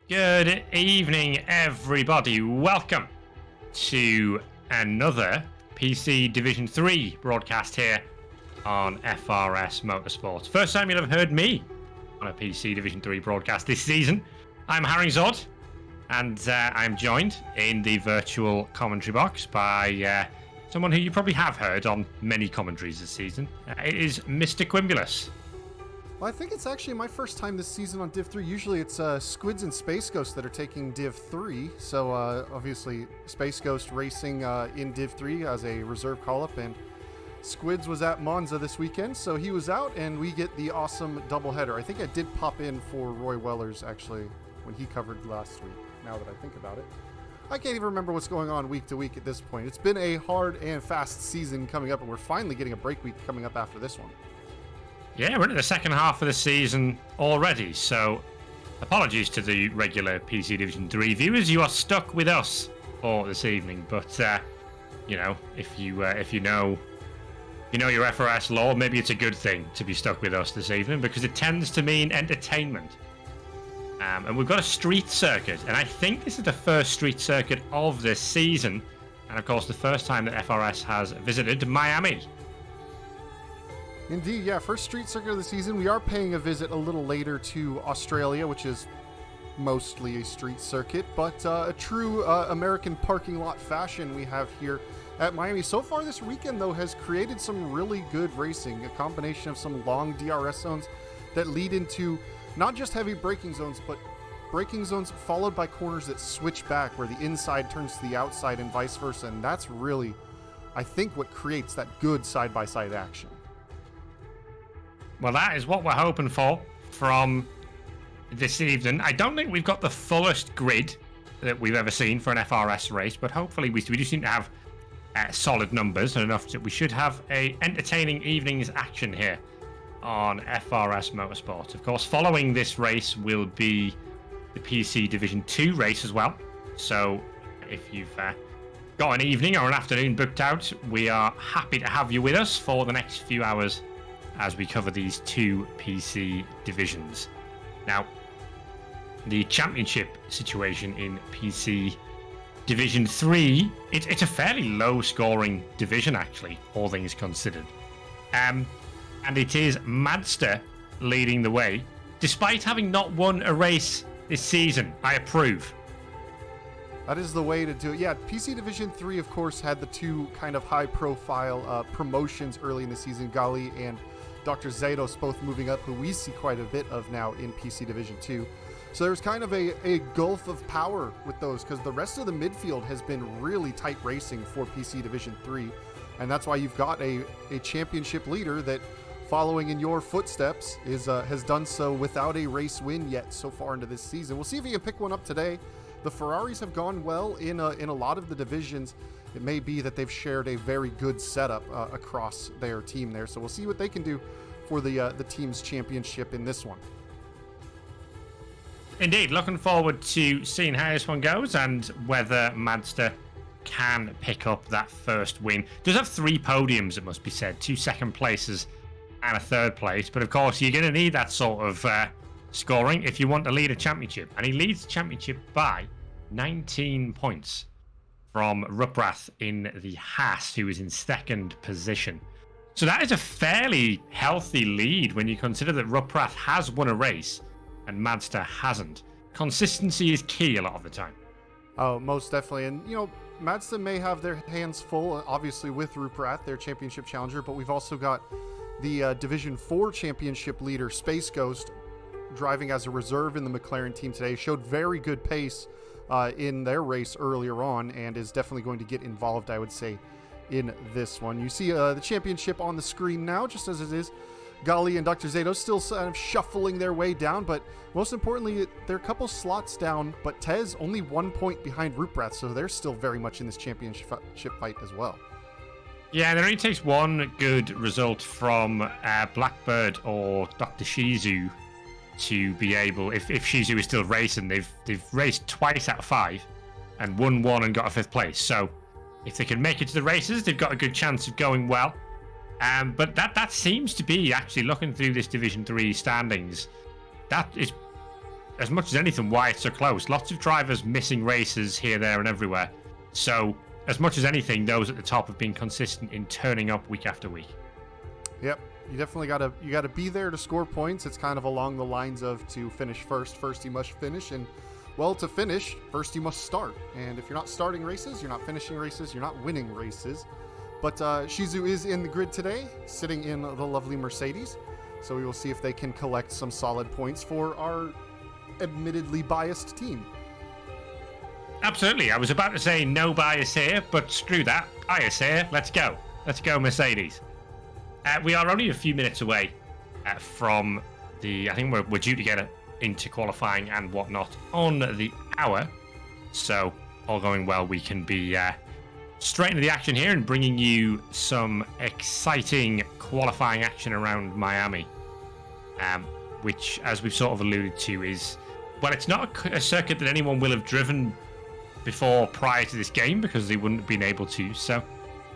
Good evening, everybody. Welcome to another PC Division 3 broadcast here on FRS Motorsports. First time you'll have heard me on a PC Division 3 broadcast this season. I'm Harry Zod, and I'm joined in the virtual commentary box by someone who you probably have heard on many commentaries this season. It is Mr. Quimbulus. Well, I think it's actually my first time this season on Div 3. Usually it's Squids and Space Ghost that are taking Div 3. So obviously Space Ghost racing in Div 3 as a reserve call-up, and Squids was at Monza this weekend, so he was out, and we get the awesome doubleheader. I think I did pop in for Roy Weller's actually when he covered last week, now that I think about it. I can't even remember what's going on week to week at this point. It's been a hard and fast season coming up, and we're finally getting a break week coming up after this one. Yeah, we're in the second half of the season already, so apologies to the regular PC Division 3 viewers. You are stuck with us for this evening, but you know, if you know your FRS lore, maybe it's a good thing to be stuck with us this evening because it tends to mean entertainment. And we've got a street circuit, and I think this is the first street circuit of this season, and of course the first time that FRS has visited Miami. Indeed, yeah, first street circuit of the season. We are paying a visit a little later to Australia, which is mostly a street circuit, but a true American parking lot fashion we have here at Miami. So far this weekend, though, has created some really good racing, a combination of some long DRS zones that lead into not just heavy braking zones, but braking zones followed by corners that switch back where the inside turns to the outside and vice versa, and that's really, I think, what creates that good side-by-side action. Well, that is what we're hoping for from this evening. I don't think we've got the fullest grid that we've ever seen for an FRS race, but hopefully we do seem to have solid numbers and enough that we should have a entertaining evening's action here on FRS Motorsport. Of course, following this race will be the PC Division 2 race as well. So if you've got an evening or an afternoon booked out, we are happy to have you with us for the next few hours as we cover these two PC divisions. Now, the championship situation in PC Division 3, it's a fairly low-scoring division, actually, all things considered. And it is Madster leading the way, despite having not won a race this season. I approve. That is the way to do it. Yeah, PC Division 3, of course, had the two kind of high-profile promotions early in the season, Gali and Dr. Zados both moving up, who we see quite a bit of now in PC Division 2. So there's kind of a gulf of power with those, because the rest of the midfield has been really tight racing for PC Division 3, and that's why you've got a championship leader that, following in your footsteps, has done so without a race win yet so far into this season. We'll see if he can pick one up today. The Ferraris have gone well in a lot of the divisions. It may be that they've shared a very good setup across their team there. So we'll see what they can do for the team's championship in this one. Indeed, looking forward to seeing how this one goes and whether Madster can pick up that first win. Does have 3 podiums, it must be said, 2 second places and a third place. But of course, you're going to need that sort of scoring if you want to lead a championship. And he leads the championship by 19 points from Ruprath in the Haas, who is in second position. So that is a fairly healthy lead when you consider that Ruprath has won a race and Madster hasn't. Consistency is key a lot of the time. Oh, most definitely. And, you know, Madster may have their hands full, obviously, with Ruprath, their championship challenger, but we've also got the Division 4 championship leader, Space Ghost, driving as a reserve in the McLaren team today. Showed very good pace in their race earlier on, and is definitely going to get involved, I would say, in this one. You see the championship on the screen now, just as it is. Gali and Dr. Zato still kind of shuffling their way down, but most importantly, they're a couple slots down, but Tez only 1 point behind Ruprath, so they're still very much in this championship fight as well. Yeah, and it only takes one good result from Blackbird or Dr. Shizu to be able, if Shizu is still racing, they've raced twice out of 5 and won 1 and got a 5th place. So if they can make it to the races, they've got a good chance of going well. But that seems to be, actually looking through this Division 3 standings, that is as much as anything, why it's so close. Lots of drivers missing races here, there, and everywhere. So, as much as anything, those at the top have been consistent in turning up week after week. Yep, you definitely gotta be there to score points. It's kind of along the lines of to finish first. First you must finish, and well, to finish, first you must start. And if you're not starting races, you're not finishing races, you're not winning races. But Shizu is in the grid today, sitting in the lovely Mercedes. So we will see if they can collect some solid points for our admittedly biased team. Absolutely. I was about to say no bias here, but screw that. Bias here. Let's go. Let's go, Mercedes. We are only a few minutes away from I think we're due to get into qualifying and whatnot on the hour. So, all going well, we can be straight into the action here and bringing you some exciting qualifying action around Miami. Which, as we've sort of alluded to, is, well, it's not a circuit that anyone will have driven before prior to this game because they wouldn't have been able to. So,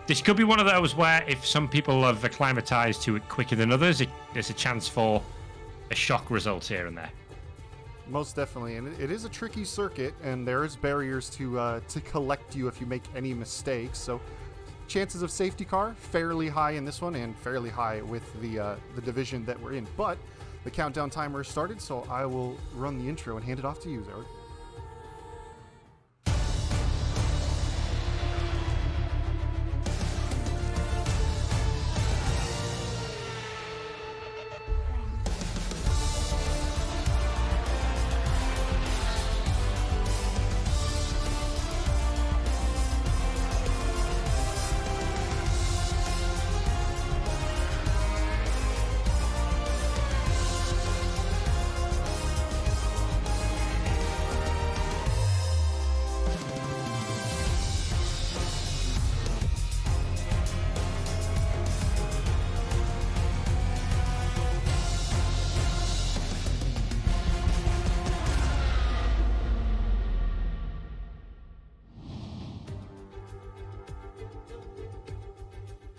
this could be one of those where if some people have acclimatized to it quicker than others, there's a chance for a shock result here and there. Most definitely, and it is a tricky circuit, and there's barriers to collect you if you make any mistakes. So, chances of safety car fairly high in this one, and fairly high with the division that we're in. But the countdown timer started, so I will run the intro and hand it off to you, Zerg.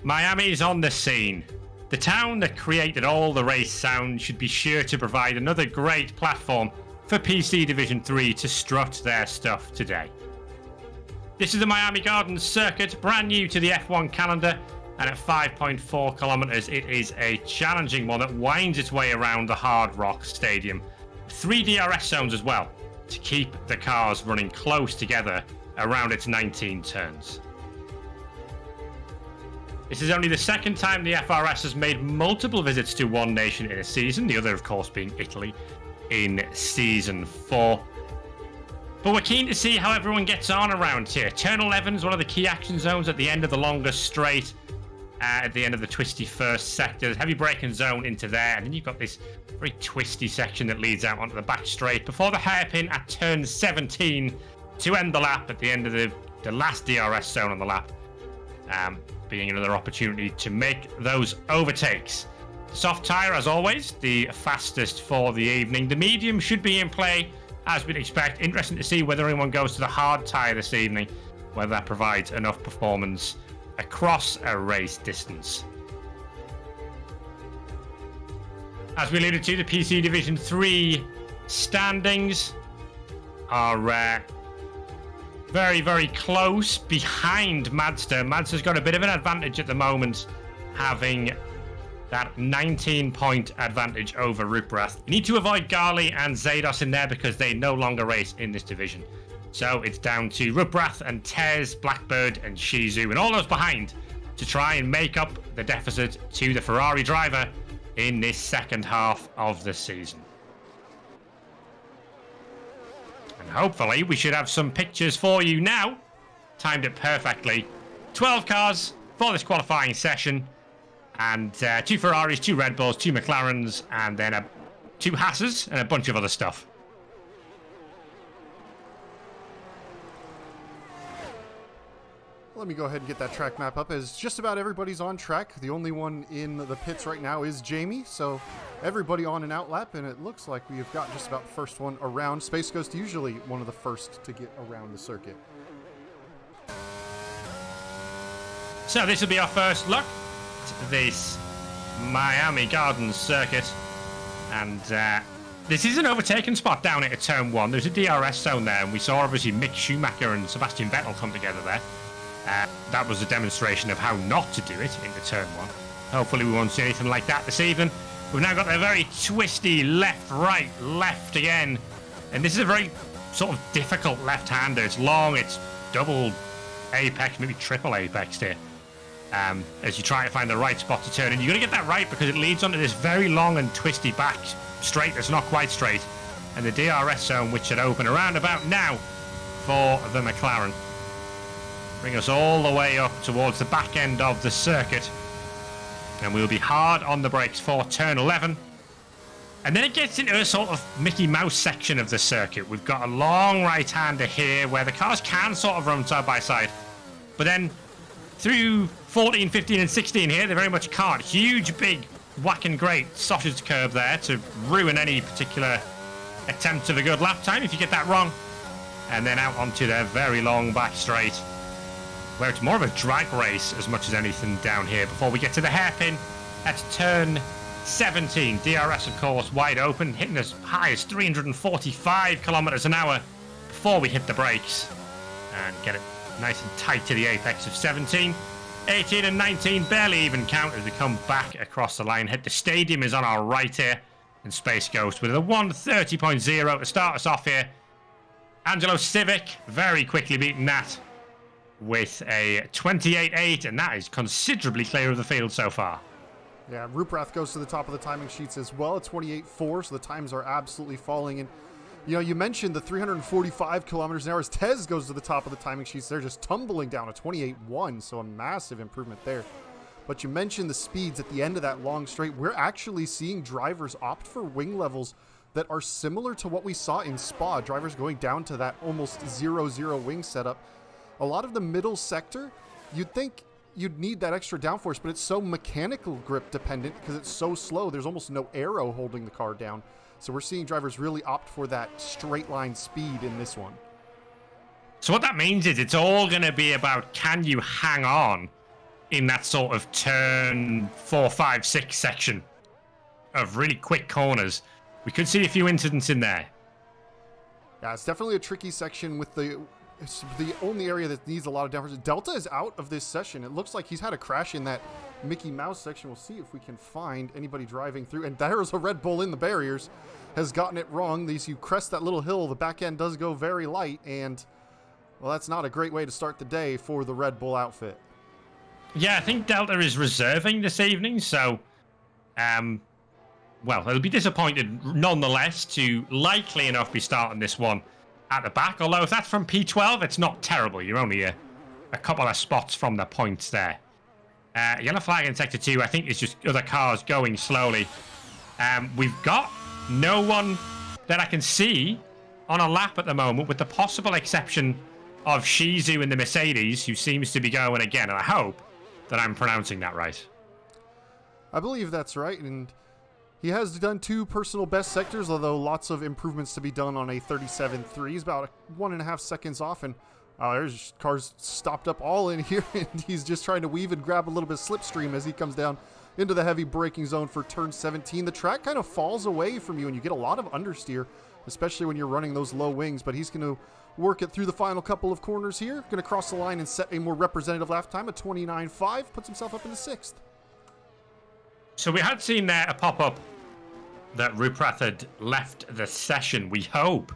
Miami's on the scene. The town that created all the race sound should be sure to provide another great platform for PC Division 3 to strut their stuff today. This is the Miami Gardens circuit, brand new to the F1 calendar, and at 5.4 kilometers, it is a challenging one that winds its way around the Hard Rock Stadium. 3 DRS zones as well, to keep the cars running close together around its 19 turns. This is only the second time the FRS has made multiple visits to one nation in a season, the other, of course, being Italy in Season 4. But we're keen to see how everyone gets on around here. Turn 11 is one of the key action zones at the end of the longest straight, at the end of the twisty first sector. There's heavy braking zone into there, and then you've got this very twisty section that leads out onto the back straight before the hairpin at turn 17 to end the lap at the end of the last DRS zone on the lap. Being another opportunity to make those overtakes. Soft tyre, as always, the fastest for the evening. The medium should be in play, as we'd expect. Interesting to see whether anyone goes to the hard tyre this evening, whether that provides enough performance across a race distance. As we alluded to, the PC Division 3 standings are very, very close behind Madster. Madster's got a bit of an advantage at the moment, having that 19-point advantage over Ruprath. You need to avoid Gali and Zados in there because they no longer race in this division. So it's down to Ruprath and Tez, Blackbird and Shizu and all those behind to try and make up the deficit to the Ferrari driver in this second half of the season. And hopefully we should have some pictures for you now. Timed it perfectly. 12 cars for this qualifying session. And 2 Ferraris, 2 Red Bulls, 2 McLarens, and then 2 Haas's and a bunch of other stuff. Let me go ahead and get that track map up, as just about everybody's on track. The only one in the pits right now is Jamie, so everybody on an out lap, and it looks like we have got just about the first one around. Space Ghost usually one of the first to get around the circuit. So this will be our first look at this Miami Gardens circuit, and This is an overtaken spot down at turn 1. There's a DRS zone there, and we saw obviously Mick Schumacher and Sebastian Vettel come together there. That was a demonstration of how not to do it into turn 1. Hopefully we won't see anything like that this evening. We've now got a very twisty left, right, left again. And this is a very sort of difficult left-hander. It's long, it's double apex, maybe triple apex here. As you try to find the right spot to turn in. You've got to get that right because it leads onto this very long and twisty back straight that's not quite straight. And the DRS zone, which should open around about now for the McLaren. Bring us all the way up towards the back end of the circuit. And we'll be hard on the brakes for turn 11. And then it gets into a sort of Mickey Mouse section of the circuit. We've got a long right-hander here where the cars can sort of run side by side. But then through 14, 15 and 16 here, they very much can't. Huge, big, whack and great sausage curve there to ruin any particular attempt of a good lap time if you get that wrong. And then out onto their very long back straight, where it's more of a drag race as much as anything down here before we get to the hairpin at turn 17. DRS, of course, wide open, hitting as high as 345 kilometers an hour before we hit the brakes and get it nice and tight to the apex of 17. 18 and 19 barely even count as we come back across the line. Hit the stadium is on our right here, and Space Ghost with a 1:30.0 to start us off here. Angelo Civic very quickly beating that with a 28.8, and that is considerably clear of the field so far. Yeah, Ruprath goes to the top of the timing sheets as well at 28.4, so the times are absolutely falling. And, you know, you mentioned the 345 kilometers an hour as Tez goes to the top of the timing sheets. They're just tumbling down to 28.1, so a massive improvement there. But you mentioned the speeds at the end of that long straight. We're actually seeing drivers opt for wing levels that are similar to what we saw in Spa. Drivers going down to that almost 0-0 wing setup. A lot of the middle sector, you'd think you'd need that extra downforce, but it's so mechanical grip dependent because it's so slow. There's almost no aero holding the car down. So we're seeing drivers really opt for that straight line speed in this one. So what that means is it's all going to be about, can you hang on in that sort of turn 4, 5, 6 section of really quick corners. We could see a few incidents in there. Yeah, it's definitely a tricky section with it's the only area that needs a lot of downforce. Delta is out of this session. It looks like he's had a crash in that Mickey Mouse section. We'll see if we can find anybody driving through. And there's a Red Bull in the barriers. Has gotten it wrong. These, you crest that little hill, the back end does go very light. And, well, that's not a great way to start the day for the Red Bull outfit. Yeah, I think Delta is reserving this evening. So, well, they'll be disappointed nonetheless to likely enough be starting this one at the back. Although if that's from P12, it's not terrible. You're only a couple of spots from the points there. Yellow flag in Sector 2, I think it's just other cars going slowly. We've got no one that I can see on a lap at the moment, with the possible exception of Shizu in the Mercedes, who seems to be going again. And I hope that I'm pronouncing that right. I believe that's right. And he has done 2 personal best sectors, although lots of improvements to be done on a 37.3. He's about 1.5 seconds off, and there's cars stopped up all in here, and he's just trying to weave and grab a little bit of slipstream as he comes down into the heavy braking zone for turn 17. The track kind of falls away from you, and you get a lot of understeer, especially when you're running those low wings, but he's going to work it through the final couple of corners here. Going to cross the line and set a more representative lap time at 29.5, puts himself up in the 6th. So we had seen there a pop-up that Ruprath had left the session. We hope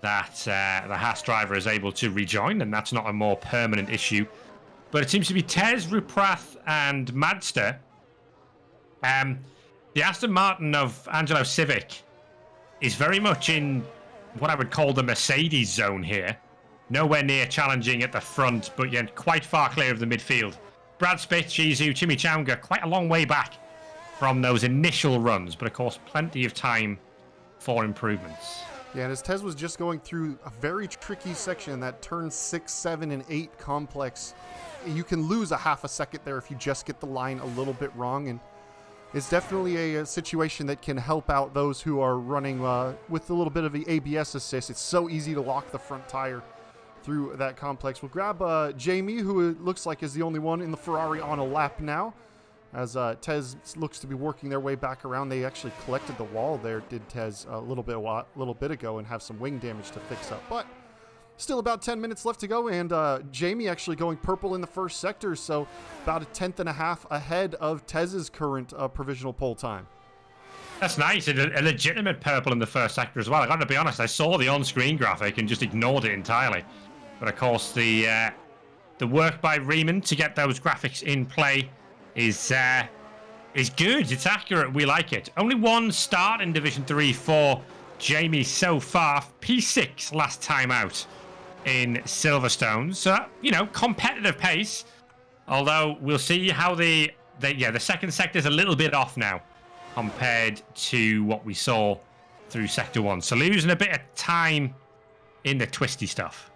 that the Haas driver is able to rejoin, and that's not a more permanent issue. But it seems to be Tez, Ruprath, and Madster. The Aston Martin of Angelo Civic is very much in what I would call the Mercedes zone here. Nowhere near challenging at the front, but yet quite far clear of the midfield. Brad Spitt, Shizu, Chimichanga, quite a long way back from those initial runs, but of course plenty of time for improvements. Yeah, and as Tez was just going through a very tricky section, that turn 6, 7, and 8 complex, you can lose a half a second there if you just get the line a little bit wrong, and it's definitely a situation that can help out those who are running with a little bit of the ABS assist. It's so easy to lock the front tire through that complex. We'll grab Jamie, who it looks like is the only one in the Ferrari on a lap now. as Tez looks to be working their way back around. They actually collected the wall there, did Tez, a little bit ago, and have some wing damage to fix up. But still about 10 minutes left to go, and Jamie actually going purple in the first sector, so about a 10th and a half ahead of Tez's current provisional pole time. That's nice. A legitimate purple in the first sector as well. I got to be honest, I saw the on-screen graphic and just ignored it entirely. But of course, the work by Riemann to get those graphics in play is good. It's accurate. We like it. Only one start in Division 3 for Jamie so far. P6 last time out in Silverstone. So, competitive pace. Although we'll see how the second sector is a little bit off now compared to what we saw through Sector 1. So losing a bit of time in the twisty stuff.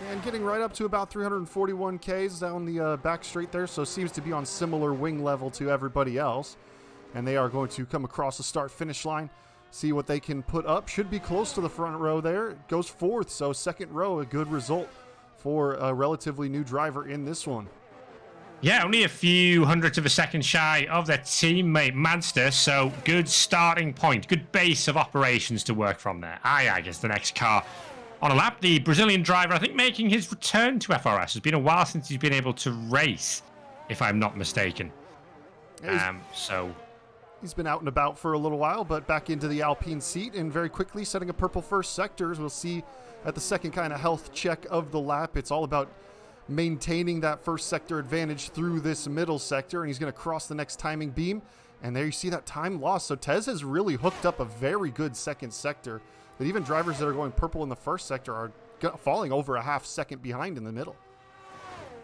And getting right up to about 341 Ks down the back straight there, so seems to be on similar wing level to everybody else. And they are going to come across the start-finish line, see what they can put up. Should be close to the front row there. It goes fourth, so second row, a good result for a relatively new driver in this one. Yeah, only a few hundredths of a second shy of their teammate Madster, so good starting point, good base of operations to work from there. I guess the next car on a lap. The Brazilian driver, I think, making his return to FRS. It's been a while since he's been able to race, if I'm not mistaken. He's been out and about for a little while, but back into the Alpine seat and very quickly setting a purple first sector. As we'll see at the second kind of health check of the lap, it's all about maintaining that first sector advantage through this middle sector, and he's going to cross the next timing beam. And there you see that time loss. So Tez has really hooked up a very good second sector. But even drivers that are going purple in the first sector are falling over a half second behind in the middle.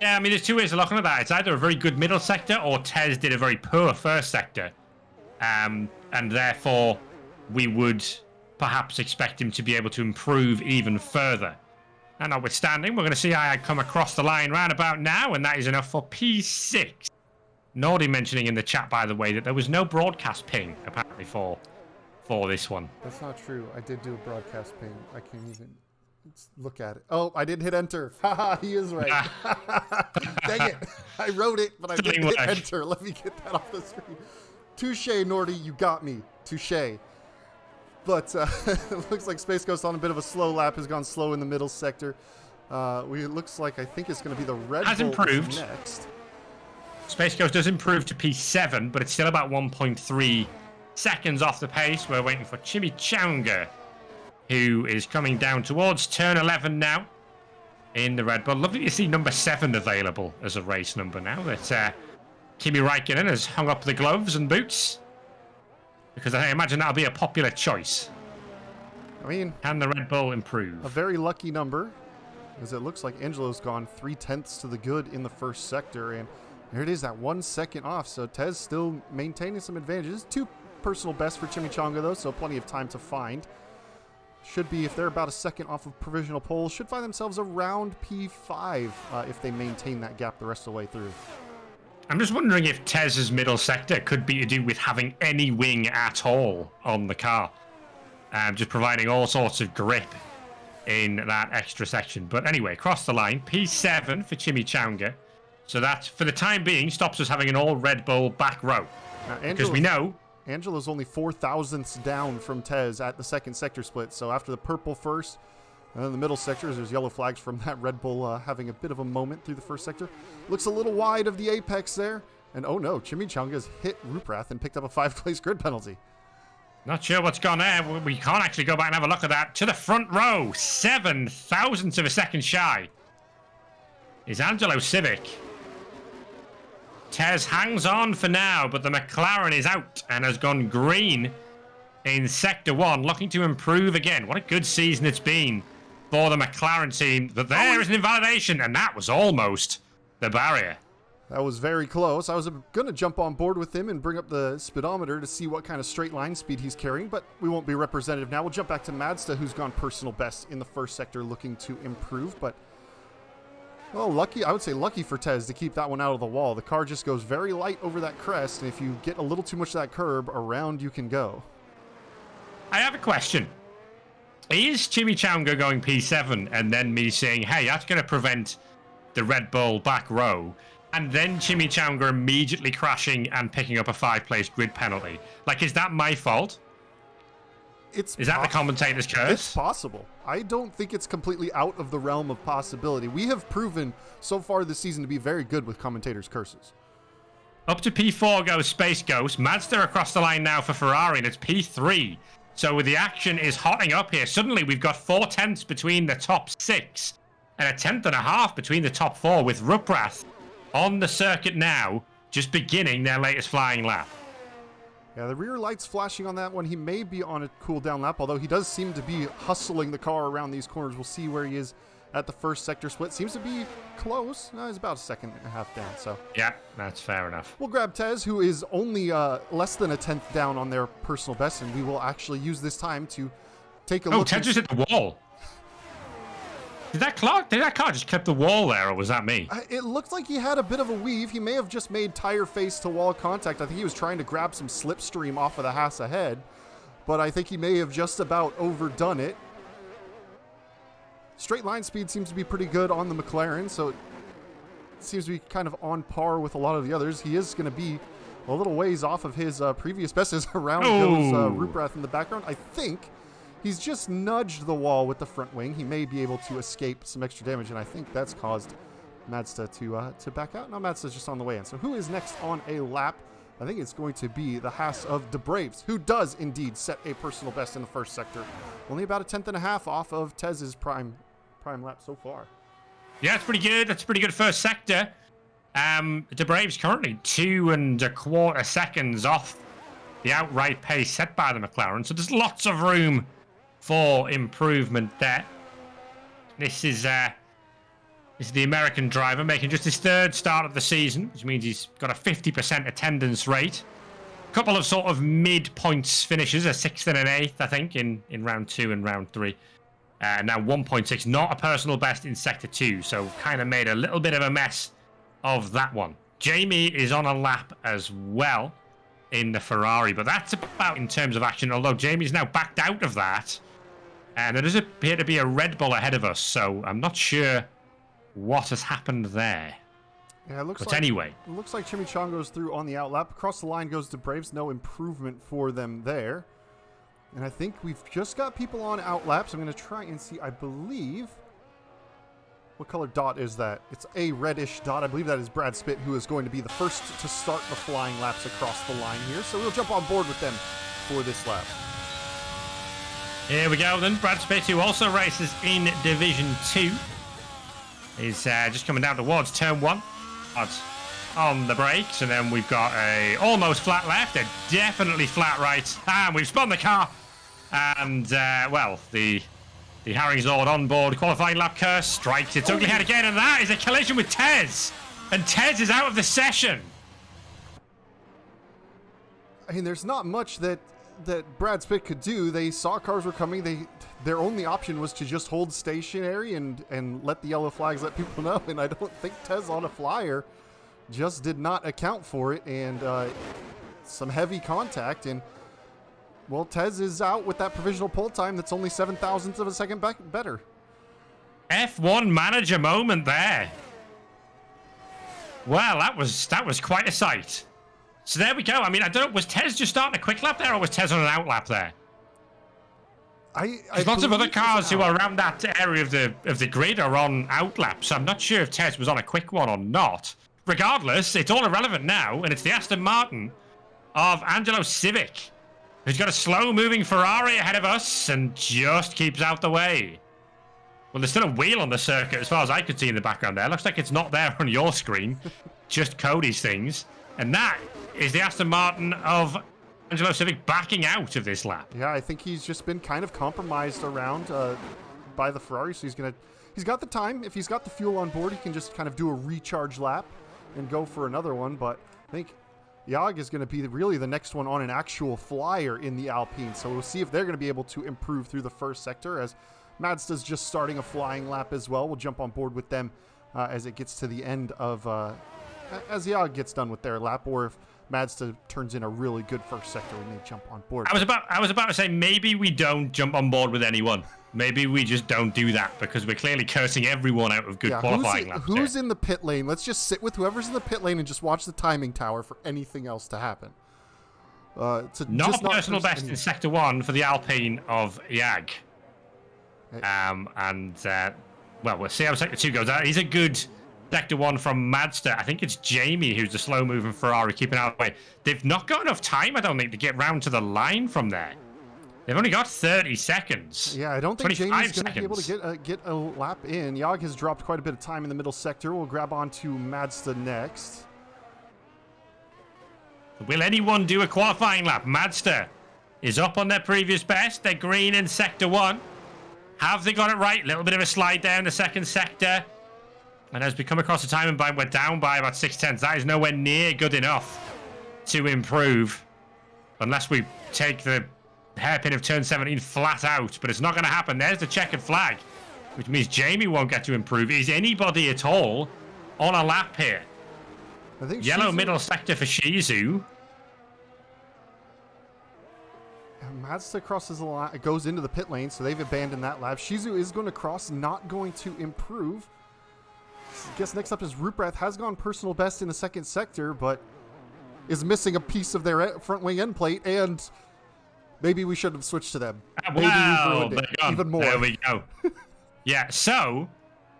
Yeah, I mean, there's two ways of looking at that. It's either a very good middle sector or Tez did a very poor first sector. And therefore, we would perhaps expect him to be able to improve even further. And notwithstanding, we're going to see I come across the line round about now, and that is enough for P6. Nordy mentioning in the chat, by the way, that there was no broadcast ping, apparently, for this one. That's not true. I did do a broadcast ping. I can't even look at it. Oh, I did hit enter. Haha, he is right. Dang it. I wrote it, but I didn't hit enter. Let me get that off the screen. Touche, Nordy. You got me. Touche. But it looks like Space Ghost on a bit of a slow lap. Has gone slow in the middle sector. It looks like I think it's going to be the Red Bull improved next. Space Ghost does improve to P7, but it's still about 1.3 seconds off the pace. We're waiting for Chimichanga, who is coming down towards turn 11 now in the Red Bull. Lovely to see number 7 available as a race number now that Kimi Räikkönen has hung up the gloves and boots, because I imagine that'll be a popular choice. I mean, can the Red Bull improve? A very lucky number, as it looks like Angelo's gone 3/10 to the good in the first sector, and there it is, that 1 second off. So Tez still maintaining some advantages. 2 personal best for Chimichanga, though, so plenty of time to find. Should be, if they're about a second off of provisional pole, should find themselves around P5 if they maintain that gap the rest of the way through. I'm just wondering if Tez's middle sector could be to do with having any wing at all on the car. Just providing all sorts of grip in that extra section. But anyway, cross the line. P7 for Chimichanga. So that, for the time being, stops us having an all Red Bull back row. Because we know Angelo's only 4 thousandths down from Tez at the second sector split. So after the purple first, and then the middle sectors, there's yellow flags from that Red Bull having a bit of a moment through the first sector. Looks a little wide of the apex there. And oh no, Chimichanga's hit Ruprath and picked up a 5-place grid penalty. Not sure what's gone there. We can't actually go back and have a look at that. To the front row, 7 thousandths of a second shy is Angelo Civic. Tez hangs on for now, but the McLaren is out and has gone green in Sector 1, looking to improve again. What a good season it's been for the McLaren team. But there is an invalidation, and that was almost the barrier. That was very close. I was going to jump on board with him and bring up the speedometer to see what kind of straight line speed he's carrying, but we won't be representative now. We'll jump back to Madsta, who's gone personal best in the first sector, looking to improve, but well, lucky, I would say lucky for Tez to keep that one out of the wall. The car just goes very light over that crest, and if you get a little too much of that curb, around you can go. I have a question. Is Chimichanga going P7 and then me saying, hey, that's going to prevent the Red Bull back row? and then Chimichanga immediately crashing and picking up a 5-place grid penalty. Like, is that my fault? Is that the commentator's curse? It's possible. I don't think it's completely out of the realm of possibility. We have proven so far this season to be very good with commentators' curses. Up to P4 goes Space Ghost. Mazda across the line now for Ferrari, and it's P3. So the action is hotting up here. Suddenly, we've got 4 tenths between the top 6 and a 1.5 between the top 4, with Ruprath on the circuit now, just beginning their latest flying lap. Yeah, the rear light's flashing on that one. He may be on a cool down lap, although he does seem to be hustling the car around these corners. We'll see where he is at the first sector split. Seems to be close. He's about a 1.5 down, so. Yeah, that's fair enough. We'll grab Tez, who is only less than a 10th down on their personal best, and we will actually use this time to take a look. Oh, Tez just hit the wall. Did that car just clip the wall there, or was that me? It looked like he had a bit of a weave. He may have just made tire face to wall contact. I think he was trying to grab some slipstream off of the Haas ahead, but I think he may have just about overdone it. Straight line speed seems to be pretty good on the McLaren, so it seems to be kind of on par with a lot of the others. He is going to be a little ways off of his previous best as around goes Ruprath in the background. I think he's just nudged the wall with the front wing. He may be able to escape some extra damage, and I think that's caused Mazda to back out. Now Mazda's just on the way in. So who is next on a lap? I think it's going to be the Haas of De Braves, who does indeed set a personal best in the first sector. Only about a 1.5 off of Tez's prime lap so far. Yeah, it's pretty good. That's a pretty good first sector. De Braves currently 2.25 seconds off the outright pace set by the McLaren, so there's lots of room for improvement there. This is the American driver making just his 3rd start of the season, which means he's got a 50% attendance rate. A couple of sort of mid-points finishes, a 6th and an 8th, I think, in round 2 and round 3. Now 1.6, not a personal best in Sector 2, so kind of made a little bit of a mess of that one. Jamie is on a lap as well in the Ferrari, but that's about in terms of action, although Jamie's now backed out of that. And there does appear to be a Red Bull ahead of us, so I'm not sure what has happened there. Yeah, it looks but like, anyway. It looks like Chimichanga goes through on the outlap. Across the line goes to Braves. No improvement for them there. And I think we've just got people on outlaps. I'm going to try and see, I believe... What color dot is that? It's a reddish dot. I believe that is Brad Spitt, who is going to be the first to start the flying laps across the line here. So we'll jump on board with them for this lap. Here we go then. Brad Spitt, who also races in Division 2, is just coming down towards turn 1. On the brakes, and then we've got a almost flat left, a definitely flat right, and we've spun the car. And, well, the Harringzord onboard qualifying lap curse strikes its ugly head again, and that is a collision with Tez. And Tez is out of the session. I mean, there's not much that Brad Spitt could do. They saw cars were coming. Their only option was to just hold stationary and let the yellow flags let people know. And I don't think Tez on a flyer just did not account for it. And some heavy contact. And, well, Tez is out with that provisional pole time that's only 0.07 of a second better. F1 manager moment there. Well, that was quite a sight. So there we go. I mean, I don't know, was Tez just starting a quick lap there, or was Tez on an out lap there? There's lots of other cars who are around that area of the grid are on out laps. So I'm not sure if Tez was on a quick one or not. Regardless, it's all irrelevant now, and it's the Aston Martin of Angelo Civic, who's got a slow-moving Ferrari ahead of us and just keeps out the way. Well, there's still a wheel on the circuit as far as I could see in the background there. Looks like it's not there on your screen, just Cody's things. And that is the Aston Martin of Angelo Civic backing out of this lap. Yeah, I think he's just been kind of compromised around by the Ferrari, so he's got the time. If he's got the fuel on board, he can just kind of do a recharge lap and go for another one. But I think Jag is going to be really the next one on an actual flyer in the Alpine. So we'll see if they're going to be able to improve through the first sector, as Mazda's just starting a flying lap as well. We'll jump on board with them as it gets to the end of... as Jag gets done with their lap, or if Mazda turns in a really good first sector when they jump on board. I was about to say maybe we don't jump on board with anyone. Maybe we just don't do that because we're clearly cursing everyone out of good qualifying laps. Who's in the pit lane? Let's just sit with whoever's in the pit lane and just watch the timing tower for anything else to happen. Not a personal best in Sector 1 for the Alpine of Jag. Well, we'll see how Sector 2 goes. He's a good Sector 1 from Mazda. I think it's Jamie who's the slow-moving Ferrari keeping out of the way. They've not got enough time, I don't think, to get round to the line from there. They've only got 30 seconds. Yeah, I don't think Jamie's going to be able to get a lap in. Jag has dropped quite a bit of time in the middle sector. We'll grab onto Mazda next. Will anyone do a qualifying lap? Mazda is up on their previous best. They're green in Sector 1. Have they got it right? A little bit of a slide down the second sector. And as we come across the timing bind, we're down by about 6/10. That is nowhere near good enough to improve. Unless we take the hairpin of turn 17 flat out. But it's not going to happen. There's the checkered flag. Which means Jamie won't get to improve. Is anybody at all on a lap here? I think Yellow middle sector for Shizu. Mazda crosses the line, goes into the pit lane, so they've abandoned that lap. Shizu is going to cross, not going to improve. I guess next up is Ruprecht, has gone personal best in the second sector, but is missing a piece of their front wing end plate, and maybe we should have switched to them. Maybe we've ruined it even more. There we go. Yeah, so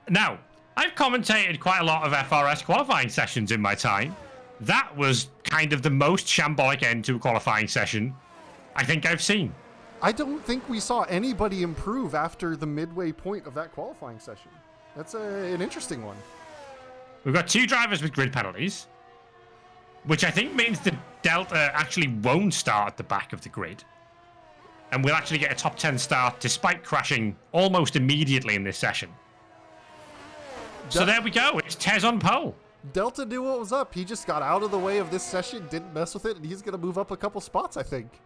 now I've commentated quite a lot of FRS qualifying sessions in my time. That was kind of the most shambolic end to a qualifying session I think I've seen. I don't think we saw anybody improve after the midway point of that qualifying session. That's an interesting one. We've got 2 drivers with grid penalties, which I think means the Delta actually won't start at the back of the grid. And we'll actually get a top 10 start despite crashing almost immediately in this session. So there we go. It's Tez on pole. Delta knew what was up. He just got out of the way of this session, didn't mess with it, and he's going to move up a couple spots, I think.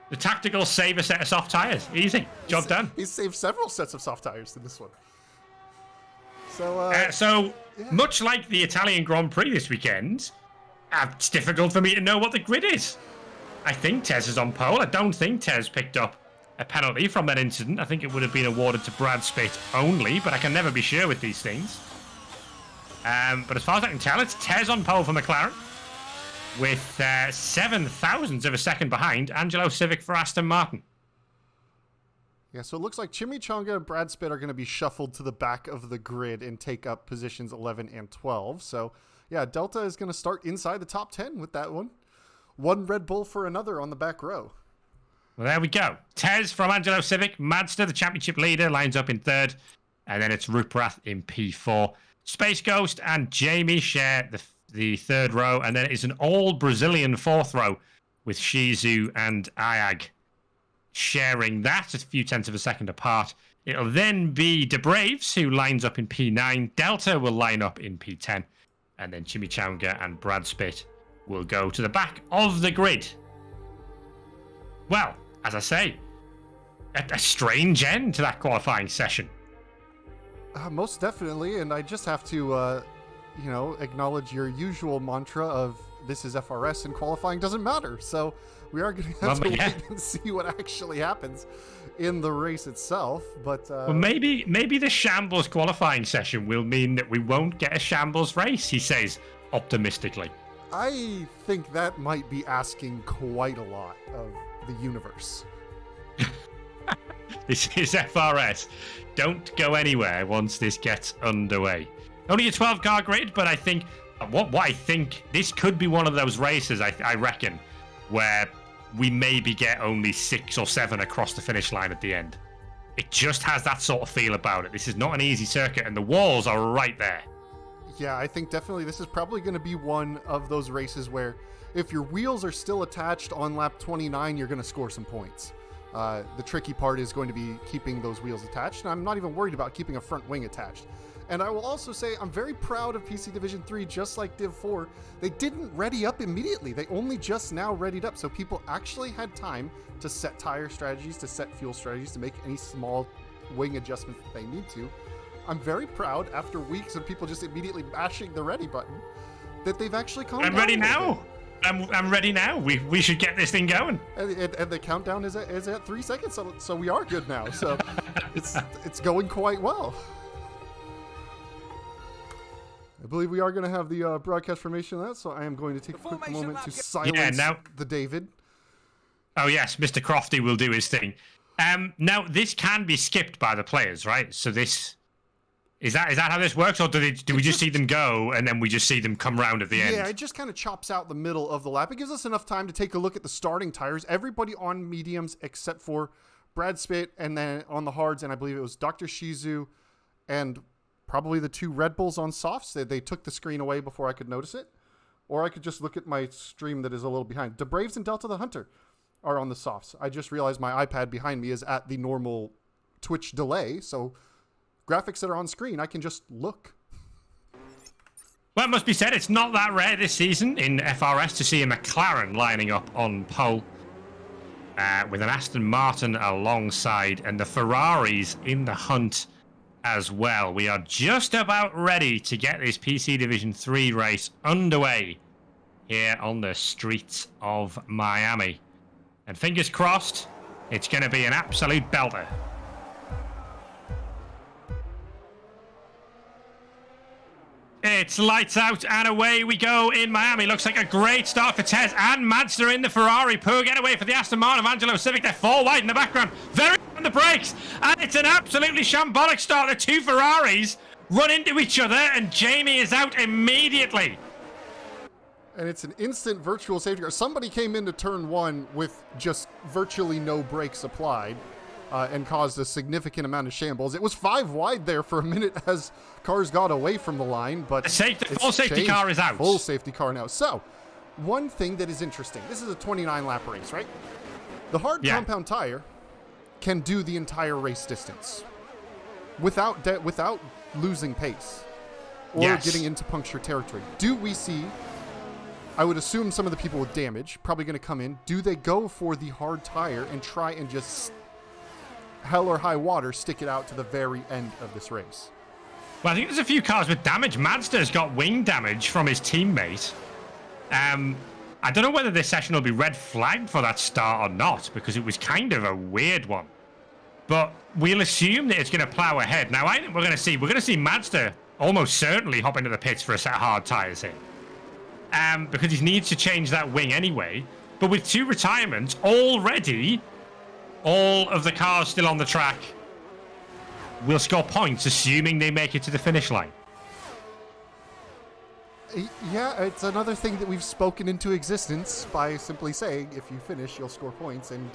The tactical save a set of soft tires. Easy. Job done. He's saved several sets of soft tires in this one. So, much like the Italian Grand Prix this weekend, it's difficult for me to know what the grid is. I think Tez is on pole. I don't think Tez picked up a penalty from that incident. I think it would have been awarded to Brad Spitt only, but I can never be sure with these things. But as far as I can tell, it's Tez on pole for McLaren, with 7 thousandths of a second behind Angelo Civic for Aston Martin. Yeah, so it looks like Chimichanga and Brad Spitt are going to be shuffled to the back of the grid and take up positions 11 and 12. So, yeah, Delta is going to start inside the top 10 with that one. One Red Bull for another on the back row. Well, there we go. Tez from Angelo Civic. Mazda, the championship leader, lines up in 3rd. And then it's Ruprecht in P4. Space Ghost and Jamie share the 3rd row. And then it is an all-Brazilian 4th row with Shizu and Ayag sharing that, a few tenths of a second apart. It'll then be De Braves, who lines up in P9. Delta will line up in P10. And then Chimichanga and Brad Spitt will go to the back of the grid. Well, as I say, a strange end to that qualifying session. Most definitely, and I just have to, acknowledge your usual mantra of this is FRS and qualifying doesn't matter. So we are going to have to wait and see what actually happens in the race itself. But well, maybe the shambles qualifying session will mean that we won't get a shambles race, he says optimistically. I think that might be asking quite a lot of the universe. This is FRS. Don't go anywhere once this gets underway. Only a 12-car grid, but I think what I think this could be one of those races, I reckon, where we maybe get only 6 or 7 across the finish line at the end. It just has that sort of feel about it. This is not an easy circuit, and the walls are right there. Yeah, I think definitely this is probably going to be one of those races where if your wheels are still attached on lap 29, you're going to score some points. The tricky part is going to be keeping those wheels attached, and I'm not even worried about keeping a front wing attached. And I will also say I'm very proud of PC Division 3, just like Div 4. They didn't ready up immediately. They only just now readied up, so people actually had time to set tire strategies, to set fuel strategies, to make any small wing adjustments that they need to. I'm very proud, after weeks of people just immediately mashing the ready button, that they've actually calmed down. I'm ready now. I'm ready now. We should get this thing going. And the countdown is at 3 seconds, so we are good now. So it's going quite well. I believe we are going to have the broadcast formation of that, so I am going to take a quick moment to silence the David. Oh yes, Mr. Crofty will do his thing. Now this can be skipped by the players, right? So this is that how this works, or do we just see them go and then we just see them come round at the end? Yeah, it just kind of chops out the middle of the lap. It gives us enough time to take a look at the starting tires. Everybody on mediums except for Brad Spit, and then on the hards, and I believe it was Dr. Shizu and probably the 2 Red Bulls on softs. They took the screen away before I could notice it, or I could just look at my stream that is a little behind. The Braves and Delta the Hunter are on the softs. I just realized my iPad behind me is at the normal Twitch delay, so graphics that are on screen, I can just look. Well, it must be said, it's not that rare this season in FRS to see a McLaren lining up on pole with an Aston Martin alongside, and the Ferraris in the hunt as well. We are just about ready to get this PC Division 3 race underway here on the streets of Miami. And fingers crossed, it's going to be an absolute belter. It's lights out and away we go in Miami. Looks like a great start for Tez and Madster in the Ferrari. Poor getaway for the Aston Martin of Angelo Civic. They're 4 wide in the background. Very on the brakes. And it's an absolutely shambolic start. The 2 Ferraris run into each other and Jamie is out immediately. And it's an instant virtual safety car. Somebody came into turn 1 with just virtually no brakes applied. And caused a significant amount of shambles. It was 5 wide there for a minute as cars got away from the line, but the full safety car is out. Full safety car now. So, one thing that is interesting, this is a 29-lap race, right? The hard compound tire can do the entire race distance without losing pace or getting into puncture territory. Do we see, I would assume some of the people with damage probably going to come in. Do they go for the hard tire and try and just hell or high water, stick it out to the very end of this race? Well, I think there's a few cars with damage. Madster's got wing damage from his teammate. I don't know whether this session will be red flagged for that start or not, because it was kind of a weird one. But we'll assume that it's going to plow ahead. Now, I think we're going to see Madster almost certainly hop into the pits for a set of hard tires here. Because he needs to change that wing anyway. But with 2 retirements already, all of the cars still on the track will score points, assuming they make it to the finish line. Yeah, it's another thing that we've spoken into existence by simply saying, if you finish, you'll score points. And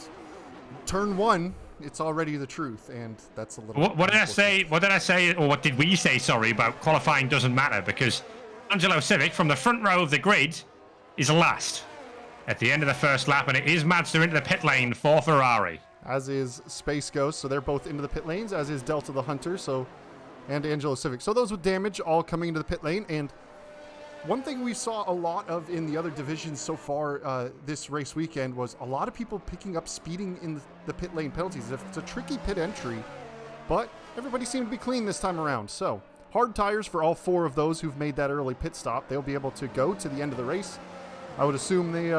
turn 1, it's already the truth, and that's a little... What did I say? What did I say, or what did we say, sorry, about qualifying doesn't matter? Because Angelo Civic, from the front row of the grid, is last at the end of the first lap, and it is Madster into the pit lane for Ferrari. As is Space Ghost, so they're both into the pit lanes, as is Delta the Hunter, and Angelo Civic. So those with damage all coming into the pit lane, and one thing we saw a lot of in the other divisions so far this race weekend was a lot of people picking up speeding in the pit lane penalties. It's a tricky pit entry, but everybody seemed to be clean this time around. So hard tires for all 4 of those who've made that early pit stop. They'll be able to go to the end of the race. I would assume they,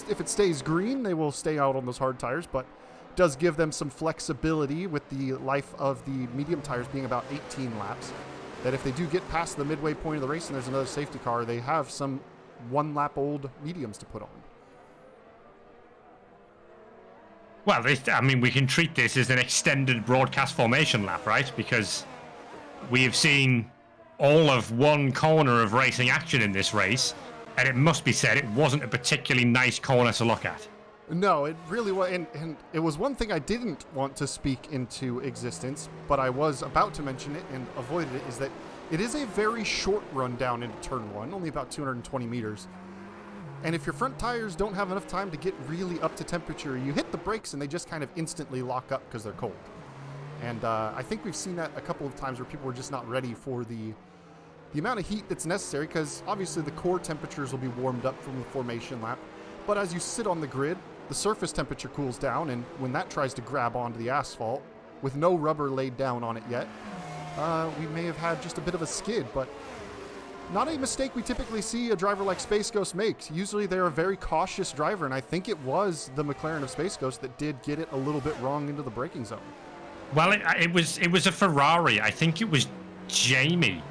if it stays green, they will stay out on those hard tires, but does give them some flexibility with the life of the medium tires being about 18 laps, that if they do get past the midway point of the race and there's another safety car, they have some 1 lap old mediums to put on. Well, I mean, we can treat this as an extended broadcast formation lap, right? Because we have seen all of 1 corner of racing action in this race, and it must be said, it wasn't a particularly nice corner to look at. No, it really was, and it was one thing I didn't want to speak into existence, but I was about to mention it and avoided it, is that it is a very short run down into turn 1, only about 220 meters. And if your front tires don't have enough time to get really up to temperature, you hit the brakes and they just kind of instantly lock up because they're cold. And I think we've seen that a couple of times where people were just not ready for the amount of heat that's necessary, because obviously the core temperatures will be warmed up from the formation lap. But as you sit on the grid, the surface temperature cools down, and when that tries to grab onto the asphalt, with no rubber laid down on it yet, we may have had just a bit of a skid. But not a mistake we typically see a driver like Space Ghost make. Usually they're a very cautious driver, and I think it was the McLaren of Space Ghost that did get it a little bit wrong into the braking zone. Well, it was a Ferrari. I think it was Jamie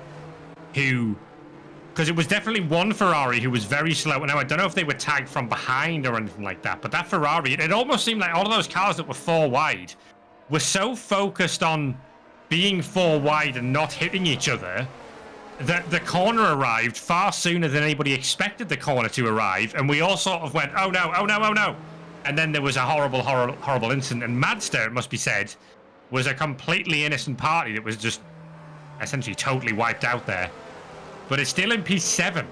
who, because it was definitely one Ferrari who was very slow. Now, I don't know if they were tagged from behind or anything like that, but that Ferrari, it almost seemed like all of those cars that were 4 wide were so focused on being 4 wide and not hitting each other that the corner arrived far sooner than anybody expected the corner to arrive, and we all sort of went, oh no, oh no, oh no. And then there was a horrible incident, and Mazda, it must be said, was a completely innocent party that was just essentially totally wiped out there. But it's still in P7.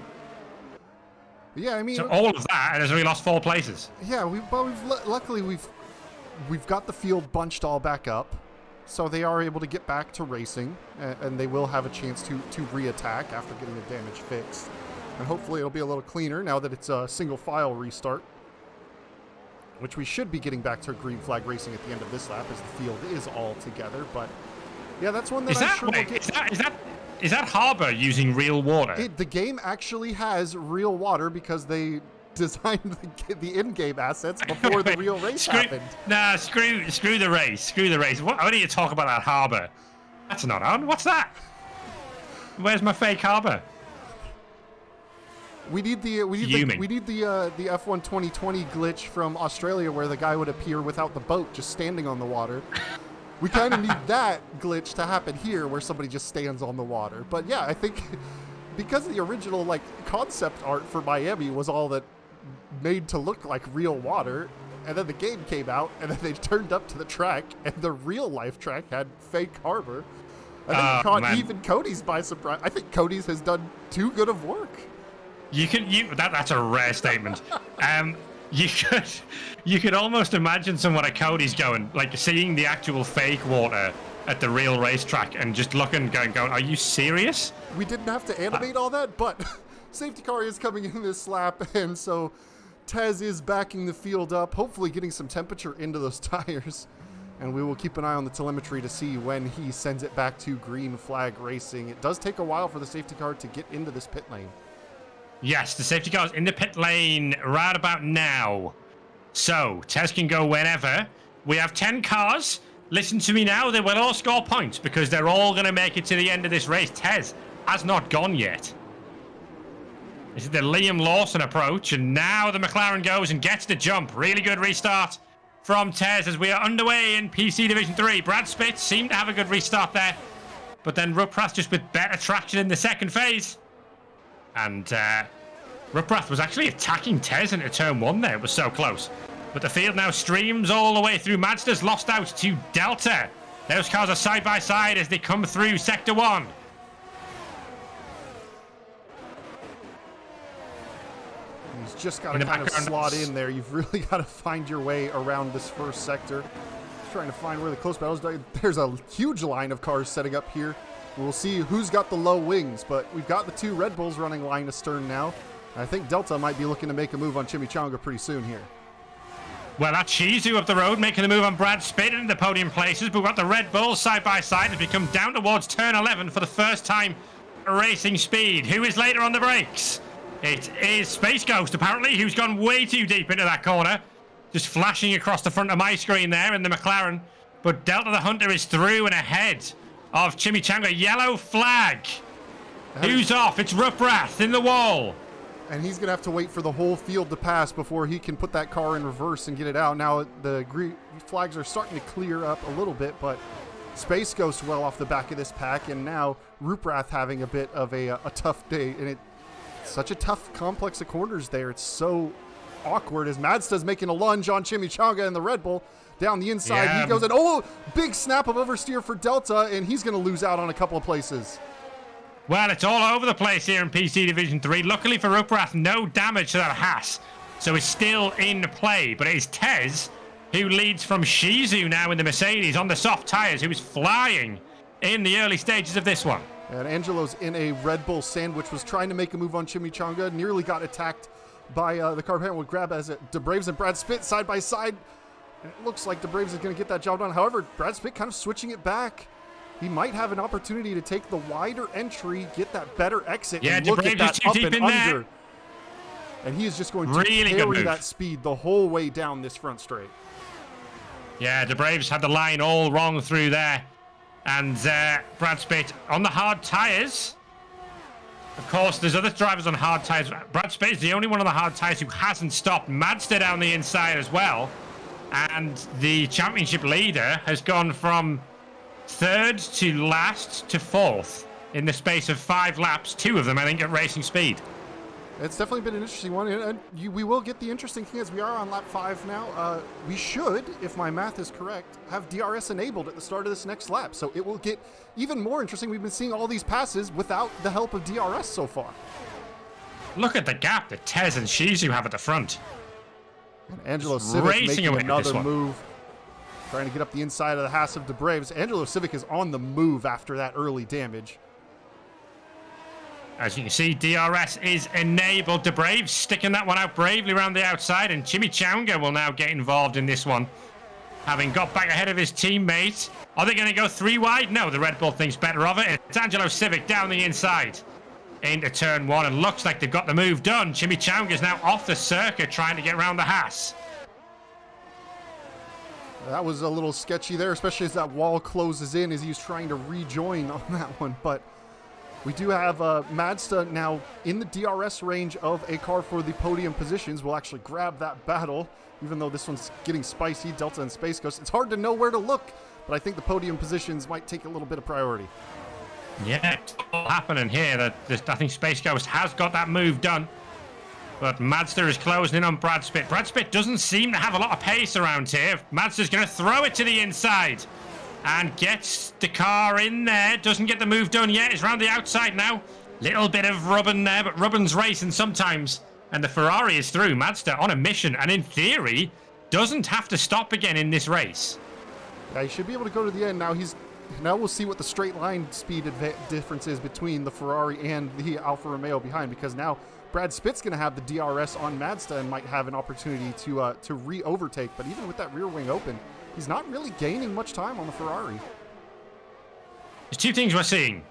Yeah, I mean, so all of that, and has only lost 4 places. Yeah, luckily we've got the field bunched all back up, so they are able to get back to racing, and they will have a chance to re-attack after getting the damage fixed. And hopefully it'll be a little cleaner now that it's a single file restart, which we should be getting back to green flag racing at the end of this lap as the field is all together. But yeah, that's one that will get. Is that Harbour using real water? The game actually has real water because they designed the in-game assets before the real race happened. Nah, screw the race. Screw the race. I need to talk about that Harbour. That's not on. What's that? Where's my fake Harbour? We need the F1 2020 glitch from Australia where the guy would appear without the boat, just standing on the water. We kind of need that glitch to happen here where somebody just stands on the water. But yeah, I think because the original concept art for Miami was all that made to look like real water, and then the game came out and then they turned up to the track and the real life track had fake harbor. I think it caught even Cody's by surprise. I think Cody's has done too good of work. That's a rare statement. You could almost imagine someone at Cody's going, seeing the actual fake water at the real racetrack and just looking, going, are you serious? We didn't have to animate all that, but safety car is coming in this lap, and so Tez is backing the field up, hopefully getting some temperature into those tires. And we will keep an eye on the telemetry to see when he sends it back to green flag racing. It does take a while for the safety car to get into this pit lane. Yes, the safety car is in the pit lane right about now. So, Tez can go whenever. We have 10 cars. Listen to me now. They will all score points because they're all going to make it to the end of this race. Tez has not gone yet. This is the Liam Lawson approach, and now the McLaren goes and gets the jump. Really good restart from Tez as we are underway in PC Division 3. Brad Spitz seemed to have a good restart there, but then Ruprath just with better traction in the second phase. And Ruprath was actually attacking Tez into turn 1 there. It was so close. But the field now streams all the way through. Mazda's lost out to Delta. Those cars are side by side as they come through Sector 1. He's just got to kind of slot in there. You've really got to find your way around this first sector. Just trying to find where the close battles are. There's a huge line of cars setting up here. We'll see who's got the low wings, but we've got the 2 Red Bulls running line astern now. And I think Delta might be looking to make a move on Chimichanga pretty soon here. Well, that's Shizu up the road making a move on Brad Spitt in the podium places. But we've got the Red Bulls side by side as we come down towards turn 11 for the first time racing speed. Who is later on the brakes? It is Space Ghost, apparently, who's gone way too deep into that corner. Just flashing across the front of my screen there in the McLaren. But Delta the Hunter is through and ahead of Chimichanga. Yellow flag. Who's off? It's Ruprath in the wall. And he's going to have to wait for the whole field to pass before he can put that car in reverse and get it out. Now the green flags are starting to clear up a little bit, but Space Ghost well off the back of this pack, and now Ruprath having a bit of a tough day. And it's such a tough complex of corners there. It's so awkward as Mazda's making a lunge on Chimichanga and the Red Bull. Down the inside, yeah. He goes in. Oh, big snap of oversteer for Delta, and he's going to lose out on a couple of places. Well, it's all over the place here in PC Division 3. Luckily for Ruprath, no damage to that Haas, so it's still in play. But it is Tez who leads from Shizu now in the Mercedes on the soft tyres, who is flying in the early stages of this one. And Angelo's in a Red Bull sandwich, was trying to make a move on Chimichanga, nearly got attacked by the car parent with grab as DeBraves and Brad Spitt side by side. And it looks like DeBraves is going to get that job done. However, Brad Spitt kind of switching it back. he might have an opportunity to take the wider entry, get that better exit, Yeah, and look at DeBraves that is too up deep and in under. there. And he is just going to Really good carry move. that speed the whole way down this front straight. Yeah, DeBraves had the line all wrong through there. And Brad Spitt on the hard tyres. Of course, there's other drivers on hard tyres. Brad Spitt is the only one on the hard tyres who hasn't stopped. Mazda down the inside as well. And the championship leader has gone from third to last to fourth in the space of 5 laps. 2 of them, I think, at racing speed. It's definitely been an interesting one, and we will get the interesting thing as we are on lap 5 now. We should, if my math is correct, have DRS enabled at the start of this next lap, so it will get even more interesting. We've been seeing all these passes without the help of DRS so far. Look at the gap that Tez and Shizu have at the front. And Angelo Just Civic racing making away with this another one. move, trying to get up the inside of the Haas of DeBraves. Angelo Civic is on the move after that early damage. As you can see, DRS is enabled. DeBraves sticking that one out bravely around the outside, and Chimichanga will now get involved in this one, having got back ahead of his teammate. Are they going to go 3 wide? No, the Red Bull thinks better of it. It's Angelo Civic down the inside into turn 1, and looks like they've got the move done. Chimichanga is now off the circuit trying to get around the Haas. That was a little sketchy there, especially as that wall closes in as he's trying to rejoin on that one, but we do have Mazda now in the DRS range of a car for the podium positions. We'll actually grab that battle, even though this one's getting spicy, Delta and Space Ghost. It's hard to know where to look, but I think the podium positions might take a little bit of priority. Yeah, it's all happening here. I think Space Ghost has got that move done. But Mazda is closing in on Brad Spitt. Brad Spitt doesn't seem to have a lot of pace around here. Mazda's going to throw it to the inside and gets the car in there. Doesn't get the move done yet. It's around the outside now. Little bit of Rubbin there, but Rubbin's racing sometimes. And the Ferrari is through. Mazda on a mission, and in theory, doesn't have to stop again in this race. Yeah, he should be able to go to the end now. Now we'll see what the straight line speed difference is between the Ferrari and the Alfa Romeo behind, because now Brad Spitt's going to have the DRS on Mazda and might have an opportunity to re-overtake. But even with that rear wing open, he's not really gaining much time on the Ferrari. There's 2 things we're seeing.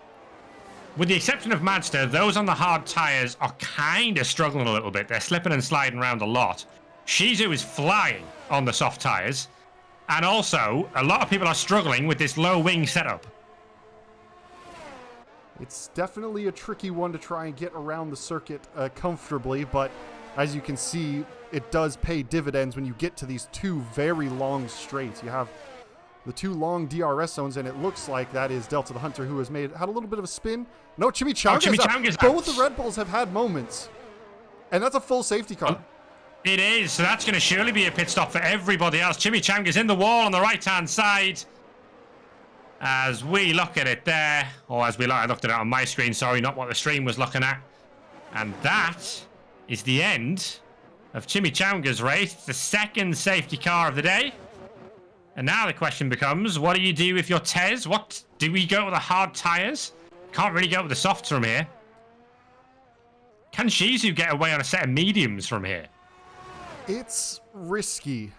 With the exception of Mazda, those on the hard tyres are kind of struggling a little bit. They're slipping and sliding around a lot. Shizu is flying on the soft tyres. And also, a lot of people are struggling with this low wing setup. It's definitely a tricky one to try and get around the circuit comfortably, but as you can see, it does pay dividends when you get to these 2 very long straights. You have the 2 long DRS zones, and it looks like that is Delta the Hunter, who had a little bit of a spin. No, Chimichanga's out. Both the Red Bulls have had moments, and that's a full safety car. It is, so that's going to surely be a pit stop for everybody else. Chimichanga's in the wall on the right-hand side. As we look at it there, or as I looked at it on my screen, sorry, not what the stream was looking at. And that is the end of Chimichanga's race. It's the 2nd safety car of the day. And now the question becomes, what do you do if you're Tez? What do we go with the hard tyres? Can't really go with the softs from here. Can Shizu get away on a set of mediums from here? It's risky.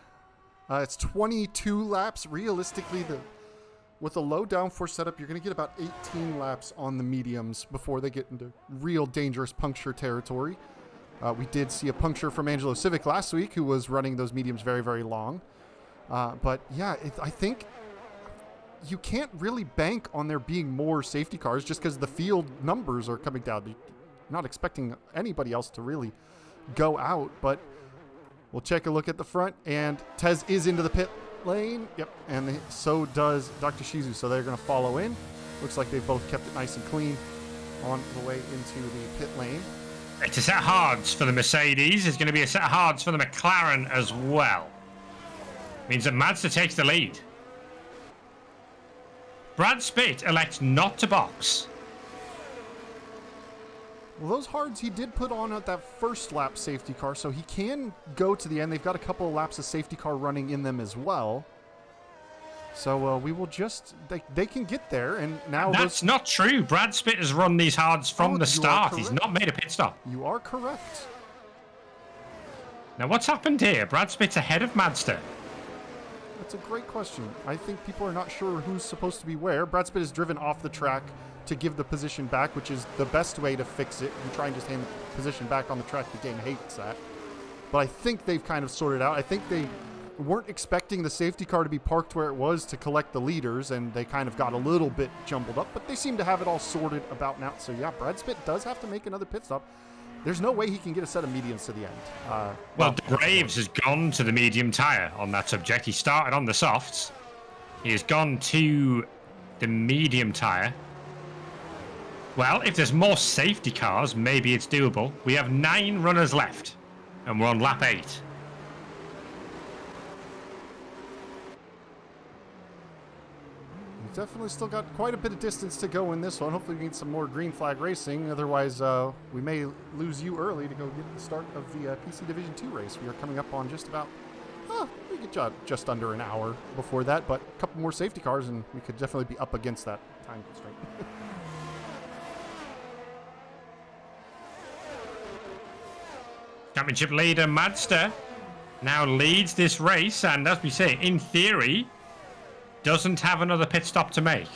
It's 22 laps. Realistically, with a low downforce setup, you're going to get about 18 laps on the mediums before they get into real dangerous puncture territory. We did see a puncture from Angelo Civic last week, who was running those mediums very, very long. But yeah, I think you can't really bank on there being more safety cars just because the field numbers are coming down. You're not expecting anybody else to really go out, but we'll take a look at the front, and Tez is into the pit lane. Yep, and so does Dr. Shizu, so they're going to follow in. Looks like they both kept it nice and clean on the way into the pit lane. It's a set of hards for the Mercedes. It's going to be a set of hards for the McLaren as well. Means that Mazda takes the lead. Brad Spitt elects not to box. Well, those hards he did put on at that first lap safety car, so he can go to the end. They've got a couple of laps of safety car running in them as well. So we will just... They can get there, and now... That's not true. Brad Spitt has run these hards from the start. He's not made a pit stop. You are correct. Now, what's happened here? Brad Spitt's ahead of Mazda. That's a great question. I think people are not sure who's supposed to be where. Brad Pitt is driven off the track to give the position back, which is the best way to fix it. You try and just hand the position back on the track, the game hates that. But I think they've kind of sorted out. I think they weren't expecting the safety car to be parked where it was to collect the leaders, and they kind of got a little bit jumbled up, but they seem to have it all sorted about now. So yeah, Brad Pitt does have to make another pit stop. There's no way he can get a set of mediums to the end. Well, Graves has gone to the medium tyre on that subject. He started on the softs. He has gone to the medium tyre. Well, if there's more safety cars, maybe it's doable. We have 9 runners left, and we're on lap 8. We've definitely still got quite a bit of distance to go in this one. Hopefully we get some more green flag racing. Otherwise, we may lose you early to go get the start of the PC Division 2 race. We are coming up on just about, we could just under an hour before that, but a couple more safety cars, and we could definitely be up against that time constraint. Championship leader Mazda now leads this race, and as we say, in theory, doesn't have another pit stop to make.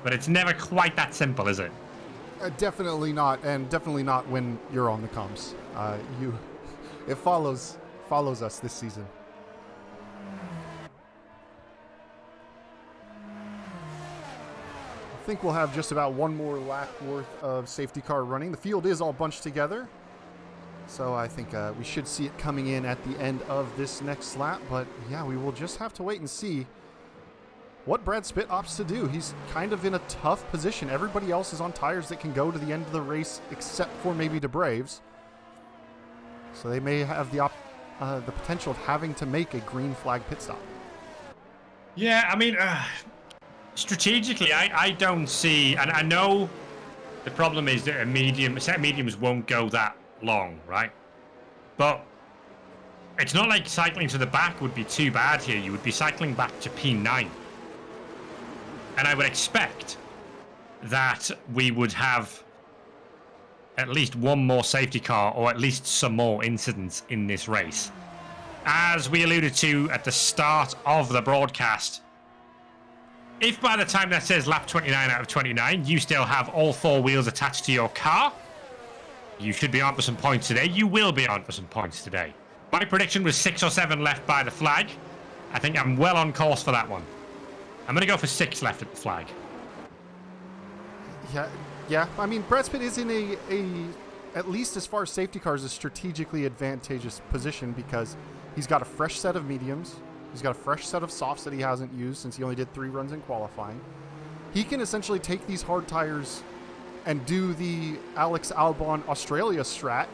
But it's never quite that simple, is it? Definitely not, and definitely not when you're on the comms. It follows us this season. I think we'll have just about one more lap worth of safety car running. The field is all bunched together, so I think we should see it coming in at the end of this next lap. But yeah, we will just have to wait and see what Brad Pitt opts to do. He's kind of in a tough position. Everybody else is on tires that can go to the end of the race, except for maybe the Braves. So they may have the potential of having to make a green flag pit stop. Yeah, I mean, strategically, I don't see, and I know the problem is that a set of mediums won't go that long, right? But it's not like cycling to the back would be too bad here. You would be cycling back to P9. And I would expect that we would have at least one more safety car or at least some more incidents in this race. As we alluded to at the start of the broadcast, if by the time that says lap 29 out of 29, you still have all 4 wheels attached to your car, you should be on for some points today. You will be on for some points today. My prediction was 6 or 7 left by the flag. I think I'm well on course for that one. I'm going to go for 6 left at the flag. Yeah. I mean, Brad Pitt is in a at least as far as safety cars, a strategically advantageous position because he's got a fresh set of mediums. He's got a fresh set of softs that he hasn't used since he only did 3 runs in qualifying. He can essentially take these hard tires and do the Alex Albon Australia strat,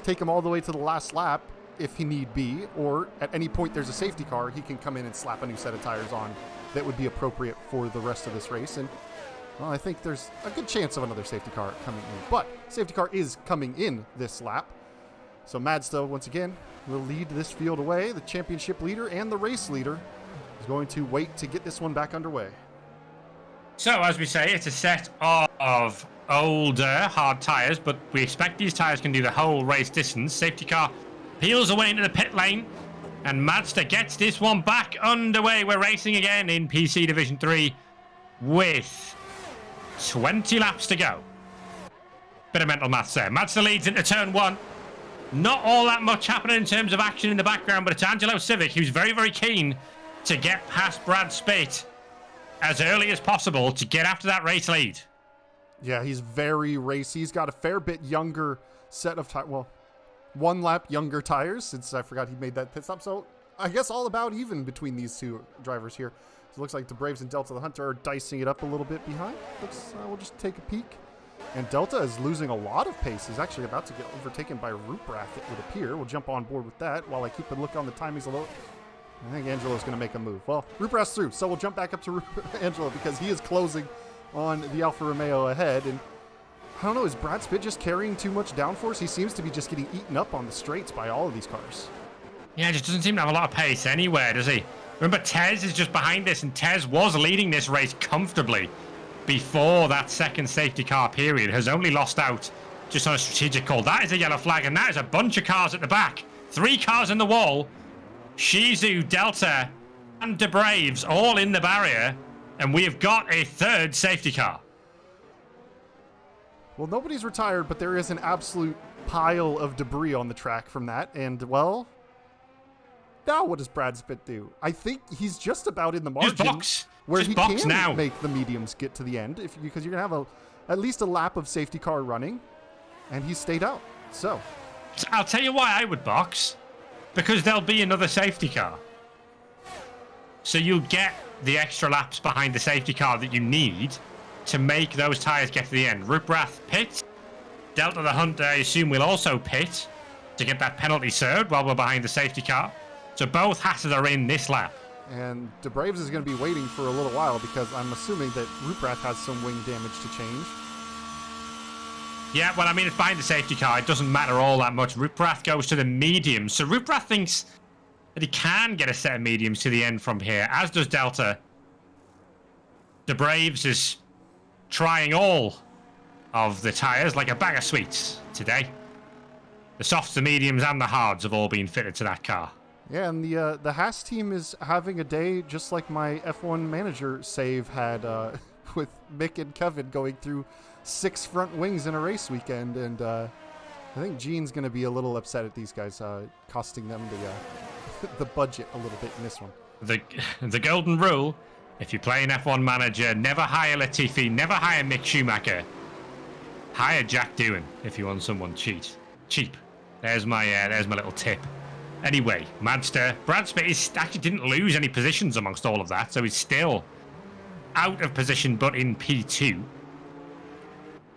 take him all the way to the last lap if he need be, or at any point there's a safety car, he can come in and slap a new set of tires on that would be appropriate for the rest of this race. And well, I think there's a good chance of another safety car coming in. But safety car is coming in this lap. So Mazda, once again, will lead this field away. The championship leader and the race leader is going to wait to get this one back underway. So, as we say, it's a set of older, hard tyres, but we expect these tyres can do the whole race distance. Safety car peels away into the pit lane, and Mazda gets this one back underway. We're racing again in PC Division 3 with 20 laps to go. Bit of mental maths there. Mazda leads into turn 1. Not all that much happening in terms of action in the background, but it's Angelo Civic who's very, very keen to get past Brad Pitt as early as possible to get after that race lead. Yeah, he's very racy. He's got a fair bit younger set of tires. Well, 1 lap younger tires, since I forgot he made that pit stop. So I guess all about even between these 2 drivers here. So it looks like the Braves and Delta the Hunter are dicing it up a little bit behind. We'll just take a peek. And Delta is losing a lot of pace. He's actually about to get overtaken by Ruprath, it would appear. We'll jump on board with that while I keep a look on the timings a little. I think Angelo's going to make a move. Well, Ruprath's through, so we'll jump back up to Angelo because he is closing on the Alfa Romeo ahead. And I don't know, is Brad Pitt just carrying too much downforce? He seems to be just getting eaten up on the straights by all of these cars. Yeah, just doesn't seem to have a lot of pace anywhere, does he? Remember, Tez is just behind this, and Tez was leading this race comfortably before that second safety car period, has only lost out just on a strategic call. That is a yellow flag, and that is a bunch of cars at the back. 3 cars in the wall. Shizu, Delta, and De Braves all in the barrier. And we have got a 3rd safety car. Well, nobody's retired, but there is an absolute pile of debris on the track from that. And, well, now what does Brad Spitt do? I think he's just about in the margin where he can make the mediums get to the end, because you're going to have at least a lap of safety car running, and he stayed out. So I'll tell you why I would box. Because there'll be another safety car. So you'll get the extra laps behind the safety car that you need to make those tyres get to the end. Ruprath pit. Delta the Hunter, I assume, will also pit to get that penalty served while we're behind the safety car. So both Hasses are in this lap. And De Braves is going to be waiting for a little while because I'm assuming that Ruprath has some wing damage to change. Yeah, well, I mean, it's behind the safety car. It doesn't matter all that much. Ruprath goes to the mediums. So Ruprath thinks that he can get a set of mediums to the end from here, as does Delta. De Braves is trying all of the tyres like a bag of sweets today. The softs, the mediums, and the hards have all been fitted to that car. Yeah, and the Haas team is having a day just like my F1 manager save had with Mick and Kevin going through 6 front wings in a race weekend. And I think Gene's going to be a little upset at these guys, costing them the budget a little bit in this one. The golden rule, if you play an F1 manager, never hire Latifi, never hire Mick Schumacher. Hire Jack Doohan if you want someone cheap. There's my little tip. Anyway, Madster, Brad Spitt actually didn't lose any positions amongst all of that, so he's still out of position, but in P2.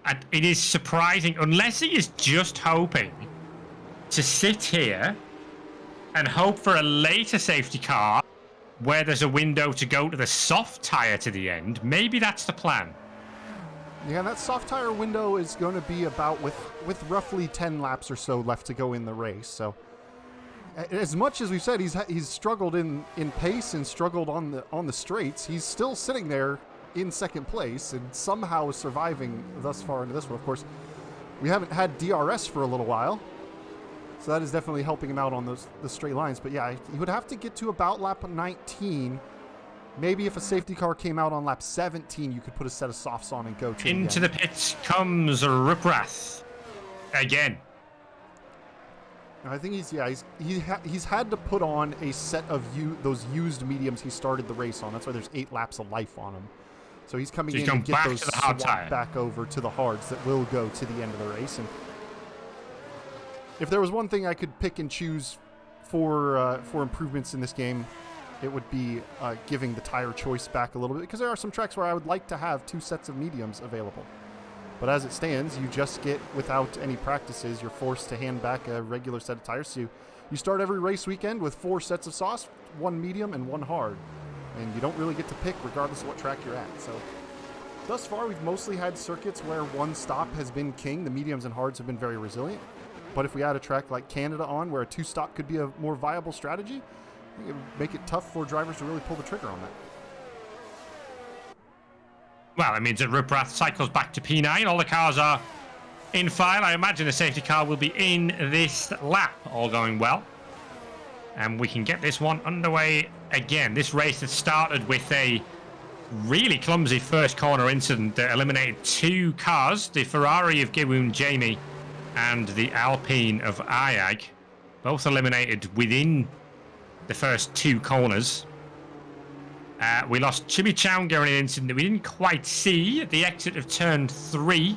And it is surprising, unless he is just hoping to sit here and hope for a later safety car where there's a window to go to the soft tire to the end. Maybe that's the plan. Yeah, that soft tire window is going to be about with roughly 10 laps or so left to go in the race. So as much as we've said he's struggled in pace and struggled on the straights, he's still sitting there in second place and somehow surviving thus far into this one. Of course, we haven't had DRS for a little while, so that is definitely helping him out on the straight lines. But yeah, he would have to get to about lap 19. Maybe if a safety car came out on lap 17, you could put a set of softs on and go to into the pits comes Ruprath again. I think he's had to put on a set of those used mediums he started the race on. That's why there's 8 laps of life on him. So he's coming in to get those swapped back over to the hards that will go to the end of the race. And if there was one thing I could pick and choose for improvements in this game, it would be giving the tire choice back a little bit, because there are some tracks where I would like to have 2 sets of mediums available. But as it stands, you just get, without any practices, you're forced to hand back a regular set of tires. So you start every race weekend with 4 sets of sauce, 1 medium and 1 hard. And you don't really get to pick regardless of what track you're at. So thus far, we've mostly had circuits where 1 stop has been king. The mediums and hards have been very resilient. But if we had a track like Canada on where a 2-stop could be a more viable strategy, it would make it tough for drivers to really pull the trigger on that. Well, it means that Ruprath cycles back to P9. All the cars are in file. I imagine the safety car will be in this lap, all going well. And we can get this one underway again. This race that started with a really clumsy first corner incident that eliminated 2 cars. The Ferrari of Giwoon Jamie and the Alpine of Ayag. Both eliminated within the first 2 corners. We lost Chimichanga in an incident that we didn't quite see at the exit of turn 3.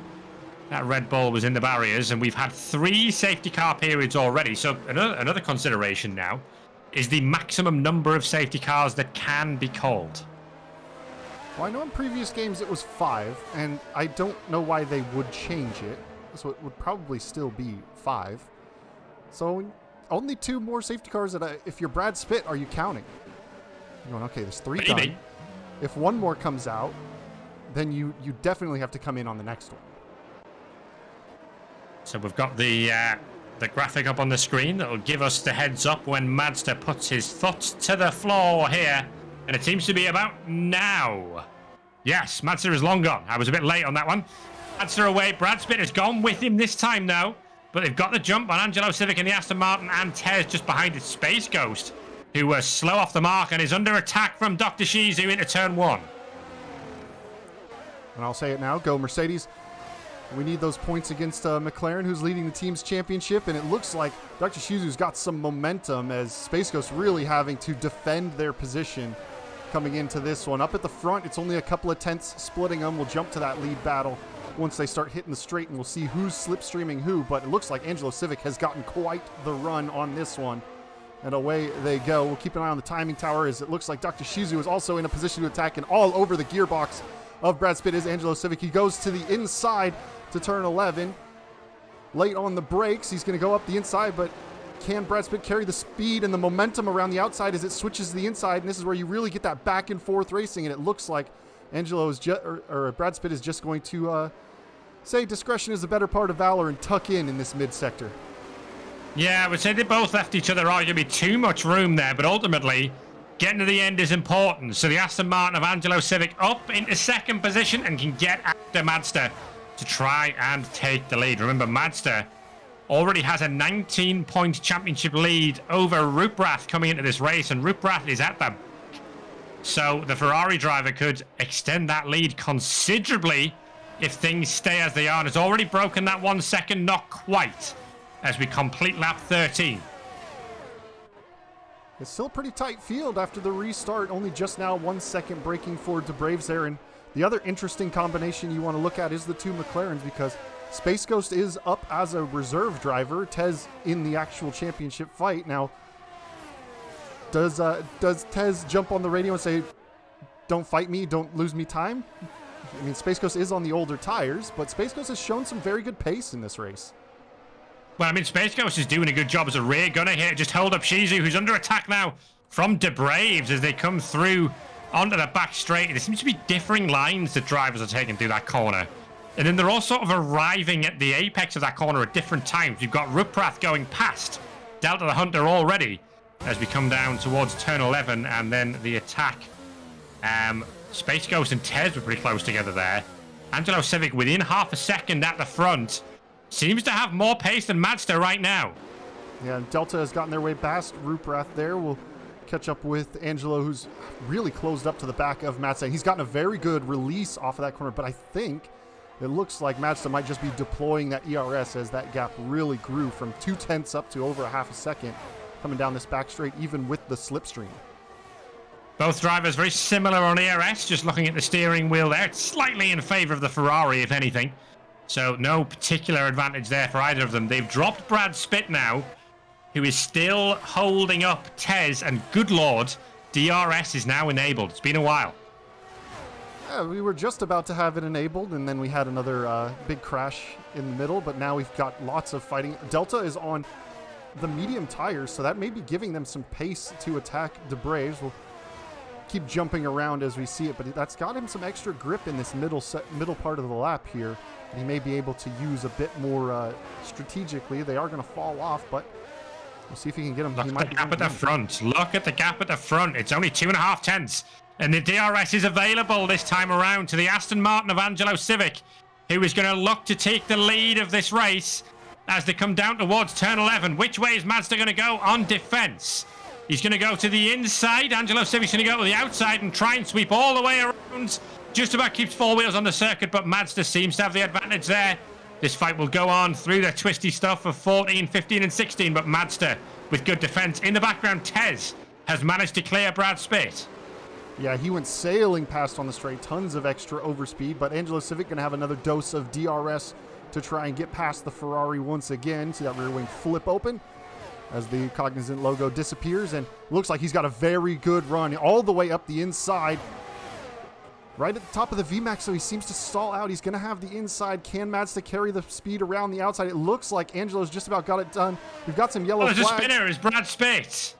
That Red Bull was in the barriers, and we've had 3 safety car periods already. So another consideration now is the maximum number of safety cars that can be called. Well, I know in previous games it was 5, and I don't know why they would change it. So it would probably still be 5. So only 2 more safety cars that if you're Brad Spitt, are you counting? You're going, okay, there's 3 done. If 1 more comes out, then you definitely have to come in on the next one. So we've got the graphic up on the screen that will give us the heads up when Madster puts his foot to the floor here. And it seems to be about now. Yes, Madster is long gone. I was a bit late on that one. Madster away. Brad Spitt has gone with him this time now. but they've got the jump on Angelo Civic in the Aston Martin, and Tez just behind it. Space Ghost, who was slow off the mark and is under attack from Dr. Shizu into turn 1. And I'll say it now, go Mercedes. We need those points against McLaren, who's leading the team's championship, and it looks like Dr. Shizu's got some momentum as Space Ghost really having to defend their position coming into this one. Up at the front, it's only a couple of tenths splitting them. We'll jump to that lead battle once they start hitting the straight, and we'll see who's slipstreaming who, but it looks like Angelo Civic has gotten quite the run on this one. And away they go. We'll keep an eye on the timing tower as it looks like Dr. Shizu is also in a position to attack, and all over the gearbox of Brad Spitt is Angelo Civic. He goes to the inside to turn 11. Late on the brakes, he's going to go up the inside, but can Brad Spitt carry the speed and the momentum around the outside as it switches to the inside? And this is where you really get that back and forth racing, and it looks like Brad Spitt is just going to say discretion is the better part of valor and tuck in this mid-sector. Yeah, I would say they both left each other arguably too much room there, but ultimately getting to the end is important. So the Aston Martin of Angelo Civic up into second position and can get after Mazda to try and take the lead. Remember, Mazda already has a 19-point championship lead over Ruprath coming into this race, and Ruprath is at the back. So the Ferrari driver could extend that lead considerably if things stay as they are. And it's already broken that 1 second, not quite, as we complete lap 13. It's still a pretty tight field after the restart. Only just now 1 second breaking for De Braves there. And the other interesting combination you want to look at is the two McLarens, because Space Ghost is up as a reserve driver. Tez in the actual championship fight. Now, does Tez jump on the radio and say, "Don't fight me, don't lose me time"? I mean, Space Ghost is on the older tires, but Space Ghost has shown some very good pace in this race. Well, I mean, Space Ghost is doing a good job as a rear gunner here. Just hold up Shizu, who's under attack now from De Braves as they come through onto the back straight. There seems to be differing lines that drivers are taking through that corner. And then they're all sort of arriving at the apex of that corner at different times. You've got Ruprath going past Delta the Hunter already as we come down towards turn 11, and then the attack. Space Ghost and Tez were pretty close together there. Angelo Civic within half a second at the front. Seems to have more pace than Mazda right now. Yeah, Delta has gotten their way past Ruprath there. We'll catch up with Angelo, who's really closed up to the back of Mazda. He's gotten a very good release off of that corner, but I think it looks like Mazda might just be deploying that ERS as that gap really grew from 2 tenths up to over a half a second coming down this back straight, even with the slipstream. Both drivers very similar on ERS, just looking at the steering wheel there. It's slightly in favor of the Ferrari, if anything. So no particular advantage there for either of them. They've dropped Brad Spitt now, who is still holding up Tez, and good lord, DRS is now enabled. It's been a while. Yeah, we were just about to have it enabled, and then we had another big crash in the middle, but now we've got lots of fighting. Delta is on the medium tires, so that may be giving them some pace to attack De Braves. We'll keep jumping around as we see it, but that's got him some extra grip in this middle part of the lap here. He may be able to use a bit more strategically. They are going to fall off, but we'll see if he can get them. Look at the gap at the front. Look at the gap at the front. It's only 2.5 tenths. And the DRS is available this time around to the Aston Martin of Angelo Civic, who is going to look to take the lead of this race as they come down towards turn 11. Which way is Mazda going to go on defense? He's going to go to the inside. Angelo Civic's going to go to the outside and try and sweep all the way around. Just about keeps 4 wheels on the circuit, but Mazda seems to have the advantage there. This fight will go on through the twisty stuff of 14, 15, and 16, but Mazda with good defense. In the background, Tez has managed to clear Brad Spitt. Yeah, he went sailing past on the straight. Tons of extra overspeed, but Angelo Civic going to have another dose of DRS to try and get past the Ferrari once again. See that rear wing flip open as the Cognizant logo disappears, and looks like he's got a very good run all the way up the inside. Right at the top of the VMAX, so he seems to stall out. He's going to have the inside. Can Mazda carry the speed around the outside? It looks like Angelo's just about got it done. We've got some yellow flags. The spinner is Brad Spitt.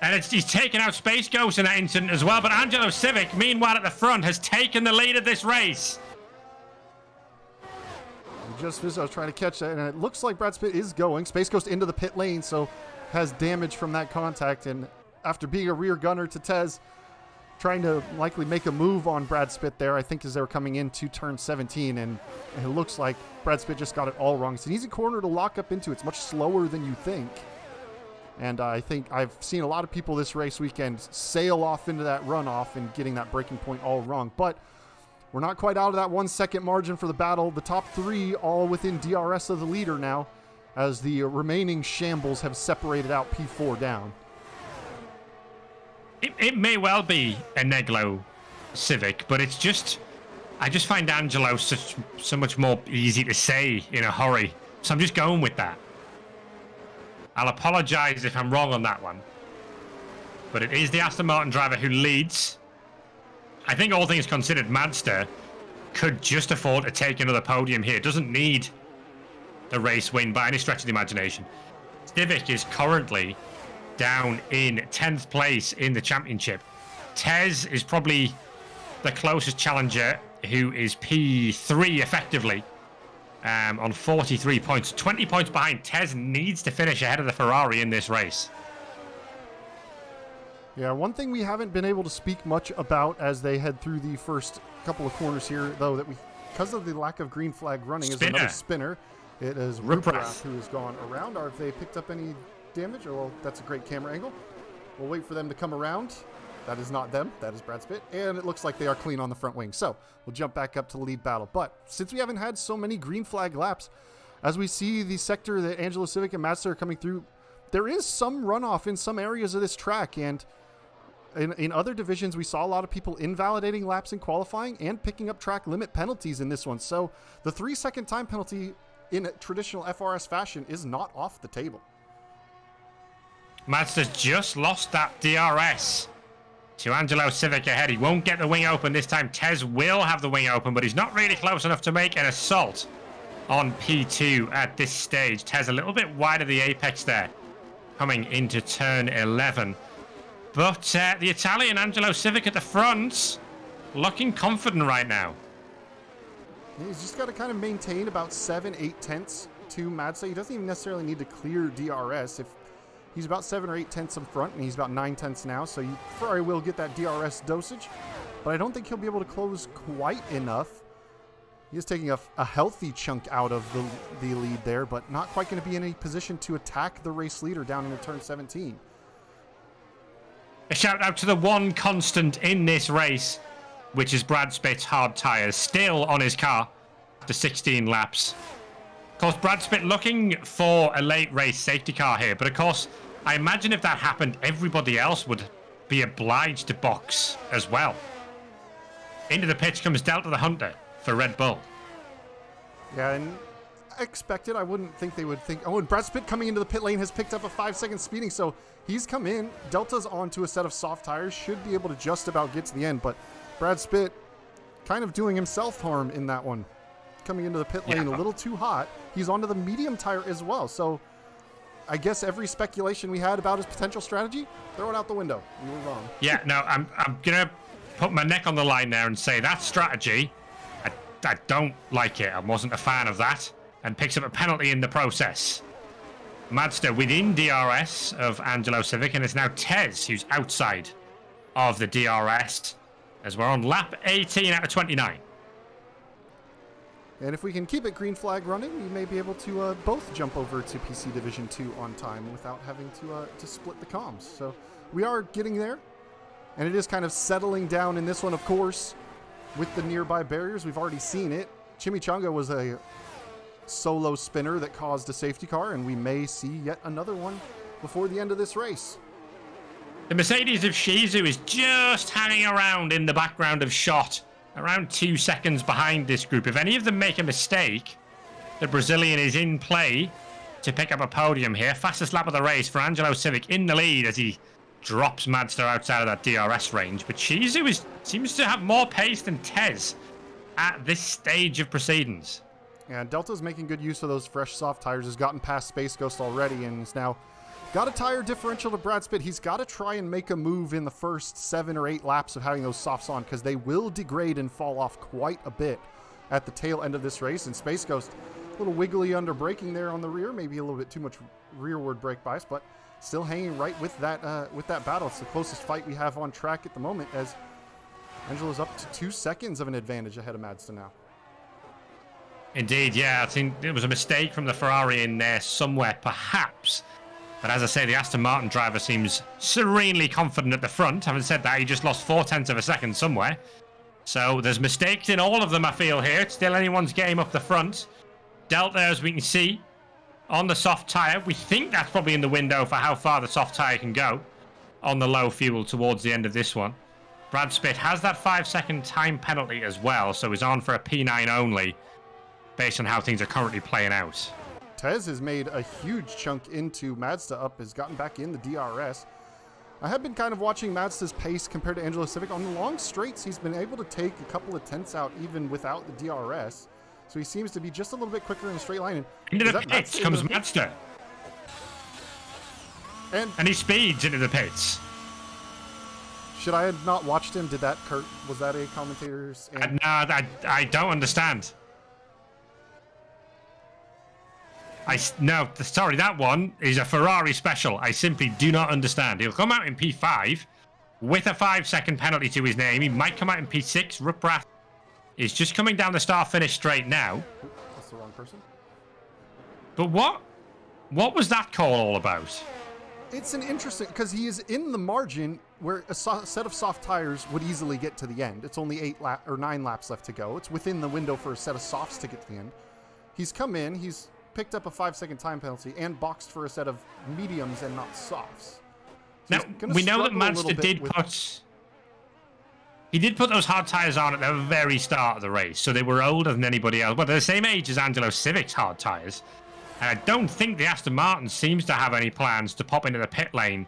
And he's taken out Space Ghost in that incident as well. But Angelo Civic, meanwhile, at the front, has taken the lead of this race. Just as I was trying to catch that, and it looks like Brad Spitt is going. Space Ghost into the pit lane, so has damage from that contact. And after being a rear gunner to Tez, trying to likely make a move on Brad Spitt there, I think, as they were coming into turn 17, and it looks like Brad Spitt just got it all wrong. It's an easy corner to lock up into. It's much slower than you think. And I think I've seen a lot of people this race weekend sail off into that runoff and getting that breaking point all wrong. But we're not quite out of that 1 second margin for the battle. The top three all within DRS of the leader now, as the remaining shambles have separated out P4 down. It may well be a Neglo Civic, but it's just, I just find Angelo so much more easy to say in a hurry. So I'm just going with that. I'll apologize if I'm wrong on that one. But it is the Aston Martin driver who leads. I think all things considered, Madster could just afford to take another podium here. Doesn't need the race win by any stretch of the imagination. Civic is currently down in 10th place in the championship. Tez is probably the closest challenger, who is P3 effectively, on 43 points. 20 points behind. Tez needs to finish ahead of the Ferrari in this race. Yeah, one thing we haven't been able to speak much about as they head through the first couple of corners here, though, that because of the lack of green flag running, is another spinner. It is Ruprath who has gone around. Or if they picked up any damage, well, that's a great camera angle. We'll wait for them to come around. That is not them. That is Brad Spitt. And it looks like they are clean on the front wing. So we'll jump back up to the lead battle. But since we haven't had so many green flag laps, as we see the sector that Angelo Civic and Madster are coming through, there is some runoff in some areas of this track. And in other divisions, we saw a lot of people invalidating laps in qualifying and picking up track limit penalties in this one. So the 3-second time penalty in traditional FRS fashion is not off the table. Madster's just lost that DRS to Angelo Civic ahead. He won't get the wing open this time. Tez will have the wing open, but he's not really close enough to make an assault on P2 at this stage. Tez a little bit wide of the apex there, coming into turn 11. But the Italian Angelo Civic at the front, looking confident right now. He's just got to kind of maintain about 7-8 tenths to Madster. He doesn't even necessarily need to clear DRS. If he's about 7 or 8 tenths in front, and he's about 9 tenths now, so Ferrari will get that DRS dosage. But I don't think he'll be able to close quite enough. He is taking a healthy chunk out of the lead there, but not quite going to be in a position to attack the race leader down into turn 17. A shout out to the one constant in this race, which is Brad Spitt's hard tyres, still on his car after 16 laps. Of course, Brad Spitt looking for a late race safety car here, but of course, I imagine if that happened, everybody else would be obliged to box as well. Into the pitch comes Delta the Hunter for Red Bull. Yeah, and I expected, I wouldn't think they would think, oh, and Brad Spitt coming into the pit lane has picked up a 5-second speeding, so he's come in. Delta's onto a set of soft tires, should be able to just about get to the end, but Brad Spitt kind of doing himself harm in that one. Coming into the pit lane a little too hot. He's onto the medium tire as well. So I guess every speculation we had about his potential strategy, throw it out the window. We were wrong. Yeah, no, I'm going to put my neck on the line there and say that strategy, I don't like it. I wasn't a fan of that, and picks up a penalty in the process. Madster within DRS of Angelo Civic, and it's now Tez who's outside of the DRS as we're on lap 18 out of 29. And if we can keep it green flag running, we may be able to both jump over to PC Division 2 on time without having to split the comms. So we are getting there, and it is kind of settling down in this one, of course, with the nearby barriers. We've already seen it. Chimichanga was a solo spinner that caused a safety car, and we may see yet another one before the end of this race. The Mercedes of Shizu is just hanging around in the background of shot, around 2 seconds behind this group. If any of them make a mistake, the Brazilian is in play to pick up a podium here. Fastest lap of the race for Angelo Civic in the lead as he drops Madster outside of that DRS range. But Shizu seems to have more pace than Tez at this stage of proceedings. And Delta's making good use of those fresh soft tires. Has gotten past Space Ghost already and is now got a tire differential to Brad Spitt. He's got to try and make a move in the first 7 or 8 laps of having those softs on, because they will degrade and fall off quite a bit at the tail end of this race. And Space Ghost, a little wiggly under braking there on the rear, maybe a little bit too much rearward brake bias, but still hanging right with that battle. It's the closest fight we have on track at the moment, as Angelo's up to 2 seconds of an advantage ahead of Mazda now. Indeed, yeah. I think there was a mistake from the Ferrari in there somewhere, perhaps. But as I say, the Aston Martin driver seems serenely confident at the front. Having said that, he just lost 0.4 of a second somewhere. So there's mistakes in all of them, I feel, here. It's still anyone's game up the front. Delta, as we can see, on the soft tyre. We think that's probably in the window for how far the soft tyre can go on the low fuel towards the end of this one. Brad Spitt has that 5-second time penalty as well, so he's on for a P9 only, based on how things are currently playing out. Tez has made a huge chunk into Mazda up, has gotten back in the DRS. I have been kind of watching Mazda's pace compared to Angelo Civic. On the long straights, he's been able to take a couple of tenths out even without the DRS. So he seems to be just a little bit quicker in the straight line. And into the pits comes Mazda. And he speeds into the pits. Should I have not watched him? Was that a commentator's? No, I don't understand. No, sorry, that one is a Ferrari special. I simply do not understand. He'll come out in P5 with a 5-second penalty to his name. He might come out in P6. Ruprath is just coming down the start-finish straight now. That's the wrong person. But what was that call all about? It's an interesting, because he is in the margin where a set of soft tires would easily get to the end. It's only 9 laps left to go. It's within the window for a set of softs to get to the end. He's come in, he's picked up a 5-second time penalty and boxed for a set of mediums and not softs. So now, we know that Mazda did put those hard tires on at the very start of the race, so they were older than anybody else. Well, they're the same age as Angelo Civic's hard tires. And I don't think the Aston Martin seems to have any plans to pop into the pit lane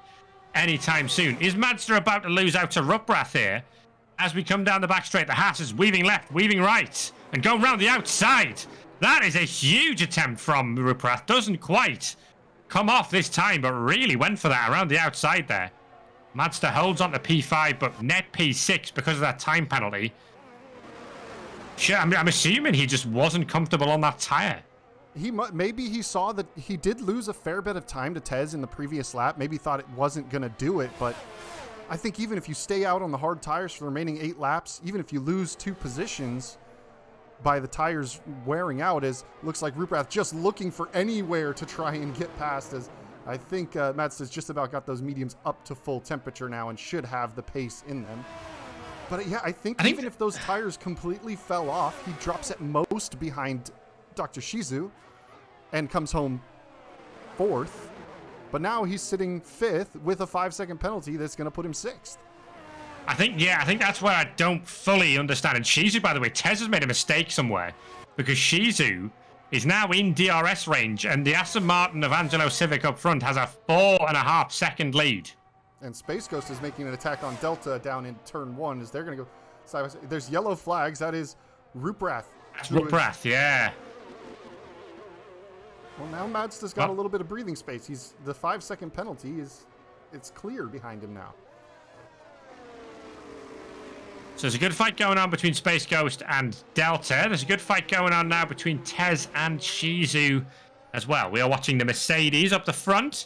anytime soon. Is Mazda about to lose out to Ruprath here? As we come down the back straight, the Haas is weaving left, weaving right, and going round the outside. That is a huge attempt from Ruprath. Doesn't quite come off this time, but really went for that around the outside there. Mazda holds on to P5, but net P6 because of that time penalty. Sure, I'm assuming he just wasn't comfortable on that tyre. Maybe he saw that he did lose a fair bit of time to Tez in the previous lap. Maybe thought it wasn't going to do it, but I think even if you stay out on the hard tires for the remaining 8 laps, even if you lose 2 positions by the tires wearing out, as looks like Ruprath just looking for anywhere to try and get past, as I think Mazda's just about got those mediums up to full temperature now and should have the pace in them. But yeah, I think even if those tires completely fell off, he drops at most behind Dr. Shizu and comes home 4th. But now he's sitting 5th with a 5-second penalty that's going to put him 6th. I think that's where I don't fully understand. And Shizu, by the way, Tez has made a mistake somewhere, because Shizu is now in DRS range, and the Aston Martin of Angelo Civic up front has a 4.5-second lead. And Space Ghost is making an attack on Delta down in turn 1, as they're going to go side by side. There's yellow flags. That is Ruprath. That's Ruprath, yeah. Well, now Mazda's got a little bit of breathing space. The 5-second penalty it's clear behind him now. So there's a good fight going on between Space Ghost and Delta. There's a good fight going on now between Tez and Shizu as well. We are watching the Mercedes up the front.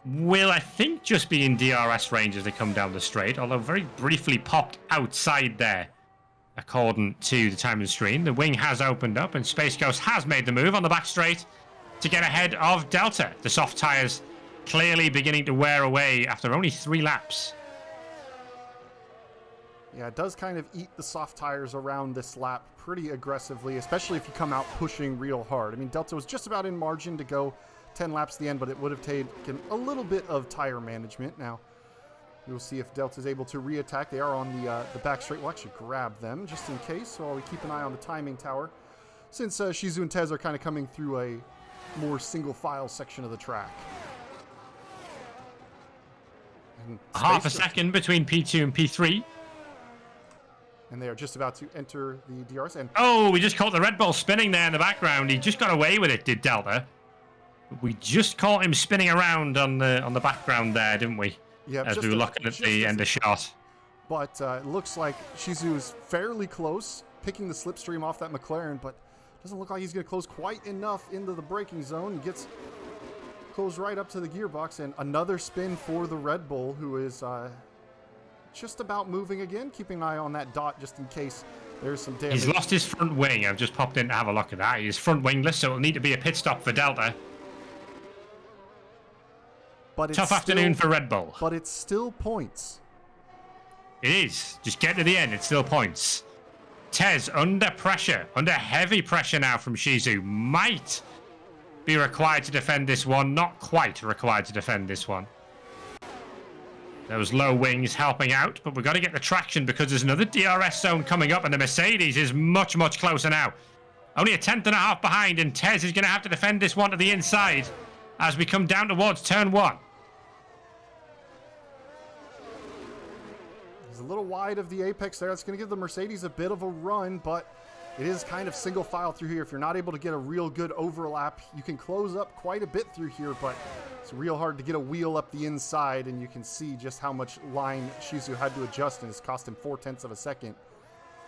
Will, I think, just be in DRS range as they come down the straight, although very briefly popped outside there, according to the timing screen. The wing has opened up, and Space Ghost has made the move on the back straight to get ahead of Delta. The soft tyres clearly beginning to wear away after only 3 laps. Yeah, it does kind of eat the soft tires around this lap pretty aggressively, especially if you come out pushing real hard. I mean, Delta was just about in margin to go 10 laps to the end, but it would have taken a little bit of tire management. Now, we'll see if Delta's able to re-attack. They are on the back straight. We'll actually grab them just in case, while we keep an eye on the timing tower, since Shizu and Tez are kind of coming through a more single-file section of the track. And half a second between P2 and P3. And they are just about to enter the DRS. And oh, we just caught the Red Bull spinning there in the background. He just got away with it, did Delta. We just caught him spinning around on the background there, didn't we? Yeah, as we were looking at the end of shot. But it looks like Shizu is fairly close, picking the slipstream off that McLaren, but doesn't look like he's going to close quite enough into the braking zone. He gets goes right up to the gearbox, and another spin for the Red Bull, who is just about moving again, keeping an eye on that dot just in case there's some damage. He's lost his front wing. I've just popped in to have a look at that. He's front wingless, so it'll need to be a pit stop for Delta. But Tough afternoon for Red Bull. But it's still points. It is. Just get to the end. It's still points. Tez under pressure, under heavy pressure now from Shizu. Might be required to defend this one. Not quite required to defend this one. Those low wings helping out, but we've got to get the traction because there's another DRS zone coming up, and the Mercedes is much, much closer now. Only a tenth and a half behind, and Tez is going to have to defend this one to the inside as we come down towards turn 1. He's a little wide of the apex there. That's going to give the Mercedes a bit of a run, but it is kind of single file through here. If you're not able to get a real good overlap, you can close up quite a bit through here, but it's real hard to get a wheel up the inside, and you can see just how much line Shizu had to adjust, and it's cost him 0.4 of a second.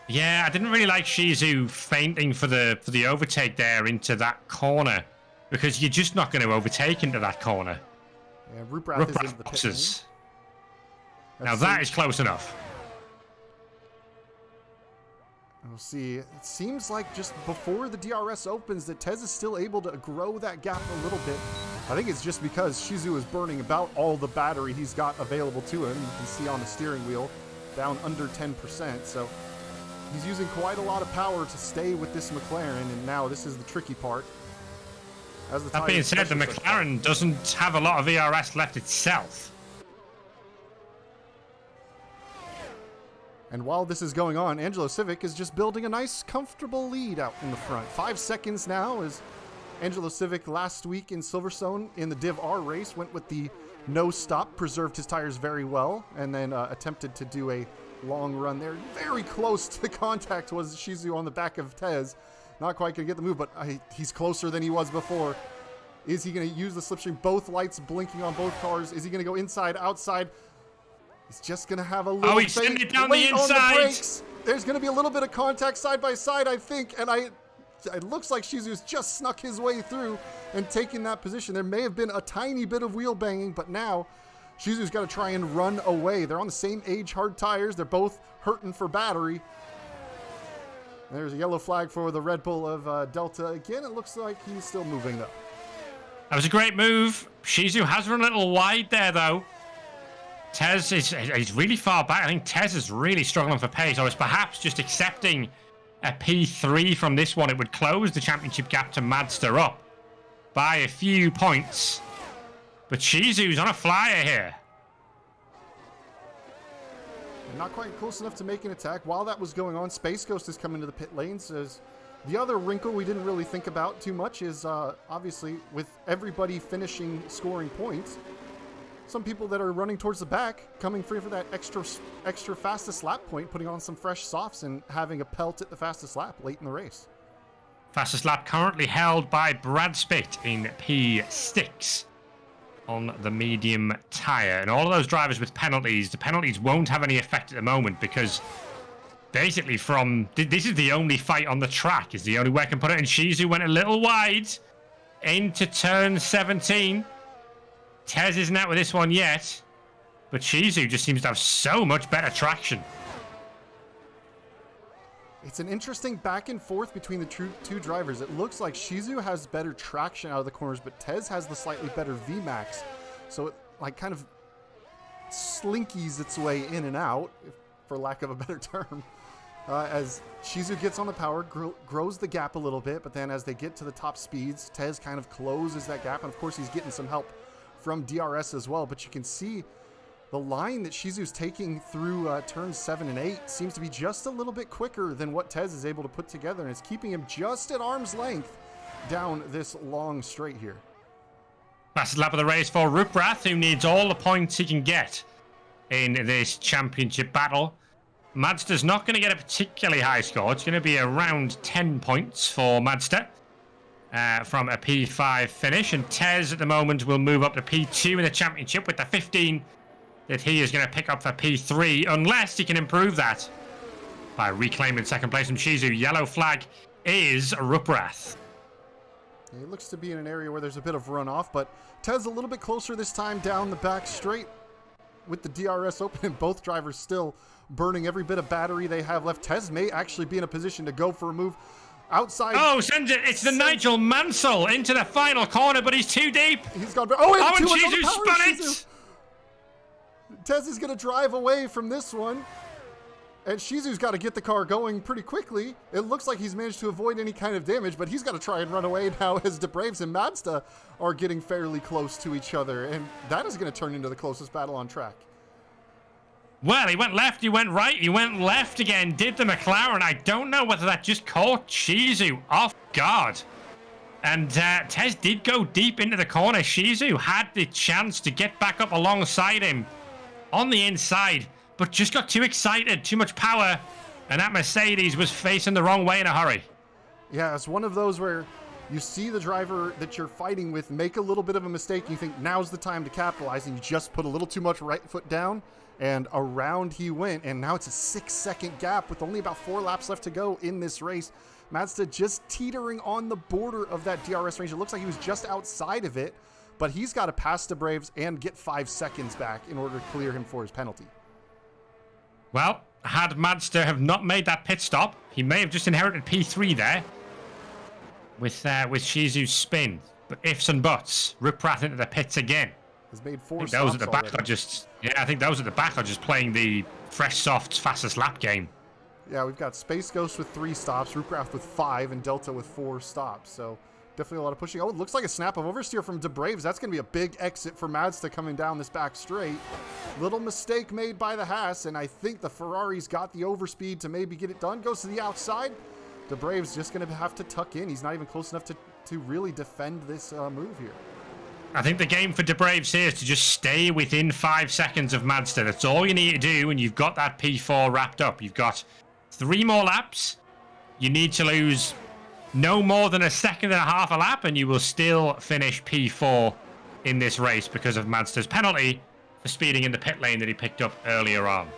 Yeah, I didn't really like Shizu feinting for the overtake there into that corner, because you're just not going to overtake into that corner. Yeah, Ruprath is into the pit lane. Now that is close enough. We'll see. It seems like just before the DRS opens that Tez is still able to grow that gap a little bit. I think it's just because Shizu is burning about all the battery he's got available to him. You can see on the steering wheel, down under 10%. So he's using quite a lot of power to stay with this McLaren, and now this is the tricky part. That being said, the McLaren doesn't have a lot of ERS left itself. And while this is going on, Angelo Civic is just building a nice, comfortable lead out in the front. 5 seconds now as Angelo Civic last week in Silverstone in the Div R race went with the no stop, preserved his tires very well, and then attempted to do a long run there. Very close to contact was Shizu on the back of Tez. Not quite going to get the move, but he's closer than he was before. Is he going to use the slipstream? Both lights blinking on both cars. Is he going to go inside, outside? He's just going to have a little he's sending it down the inside. Brakes. There's going to be a little bit of contact side by side, I think. And it looks like Shizu's just snuck his way through and taken that position. There may have been a tiny bit of wheel banging, but now Shizu's got to try and run away. They're on the same age hard tires. They're both hurting for battery. There's a yellow flag for the Red Bull of Delta. Again, it looks like he's still moving though. That was a great move. Shizu has run a little wide there, though. Tez is really far back. I think Tez is really struggling for pace, or is perhaps just accepting a P3 from this one. It would close the championship gap to Mazda up by a few points. But Shizu's on a flyer here. Not quite close enough to make an attack. While that was going on, Space Ghost has come into the pit lane. Says the other wrinkle we didn't really think about too much is obviously with everybody finishing scoring points, some people that are running towards the back coming free for that extra fastest lap point, putting on some fresh softs and having a pelt at the fastest lap late in the race. Fastest lap currently held by Brad Spitt in P6 on the medium tyre. And all of those drivers with penalties, the penalties won't have any effect at the moment because basically this is the only fight on the track, is the only way I can put it. And Shizu went a little wide into turn 17. Tez isn't out with this one yet, but Shizu just seems to have so much better traction. It's an interesting back and forth between the two drivers. It looks like Shizu has better traction out of the corners, but Tez has the slightly better VMAX. So it like kind of slinkies its way in and out, for lack of a better term, as Shizu gets on the power, grows the gap a little bit, but then as they get to the top speeds, Tez kind of closes that gap, and of course he's getting some help from DRS as well, but you can see the line that Shizu's taking through turns 7 and 8 seems to be just a little bit quicker than what Tez is able to put together, and it's keeping him just at arm's length down this long straight here. Fastest lap of the race for Ruprath, who needs all the points he can get in this championship battle. Mazda's not going to get a particularly high score. It's going to be around 10 points for Mazda. From a P5 finish, and Tez at the moment will move up to P2 in the championship with the 15 that he is going to pick up for P3, unless he can improve that by reclaiming second place from Shizu. Yellow flag is Ruprath. He looks to be in an area where there's a bit of runoff, but Tez a little bit closer this time down the back straight with the DRS open, and both drivers still burning every bit of battery they have left. Tez may actually be in a position to go for a move outside. Oh, sends it. It's the Nigel Mansell into the final corner, but he's too deep. He's gone. Oh, and Shizu spun it. Tez is going to drive away from this one. And Shizu's got to get the car going pretty quickly. It looks like he's managed to avoid any kind of damage, but he's got to try and run away now as DeBraves and Mazda are getting fairly close to each other. And that is going to turn into the closest battle on track. Well, he went left, he went right, he went left again, did the McLaren. I don't know whether that just caught Shizu off guard. And Tez did go deep into the corner. Shizu had the chance to get back up alongside him on the inside, but just got too excited, too much power, and that Mercedes was facing the wrong way in a hurry. Yeah, it's one of those where you see the driver that you're fighting with make a little bit of a mistake, and you think now's the time to capitalize, and you just put a little too much right foot down, and around he went, and now it's a 6-second gap with only about 4 laps left to go in this race. Mazda just teetering on the border of that DRS range. It looks like he was just outside of it, but he's got to pass the Braves and get 5 seconds back in order to clear him for his penalty. Well, had Mazda have not made that pit stop, he may have just inherited P3 there with Shizu's spin. But ifs and buts, Ruprath into the pits again. Has made 4 stops those at the back already. are just I think those at the back are just playing the fresh soft fastest lap game. Yeah, we've got Space Ghost with 3 stops, Ruprath with 5, and Delta with 4 stops. So definitely a lot of pushing. Oh, it looks like a snap of oversteer from DeBraves. That's going to be a big exit for Mazda coming down this back straight. Little mistake made by the Haas, and I think the Ferrari's got the overspeed to maybe get it done. Goes to the outside. DeBraves just going to have to tuck in. He's not even close enough to really defend this move here. I think the game for DeBraves here is to just stay within 5 seconds of Mazda. That's all you need to do, and you've got that P4 wrapped up. You've got 3 more laps. You need to lose no more than 1.5 seconds a lap, and you will still finish P4 in this race because of Mazda's penalty for speeding in the pit lane that he picked up earlier on.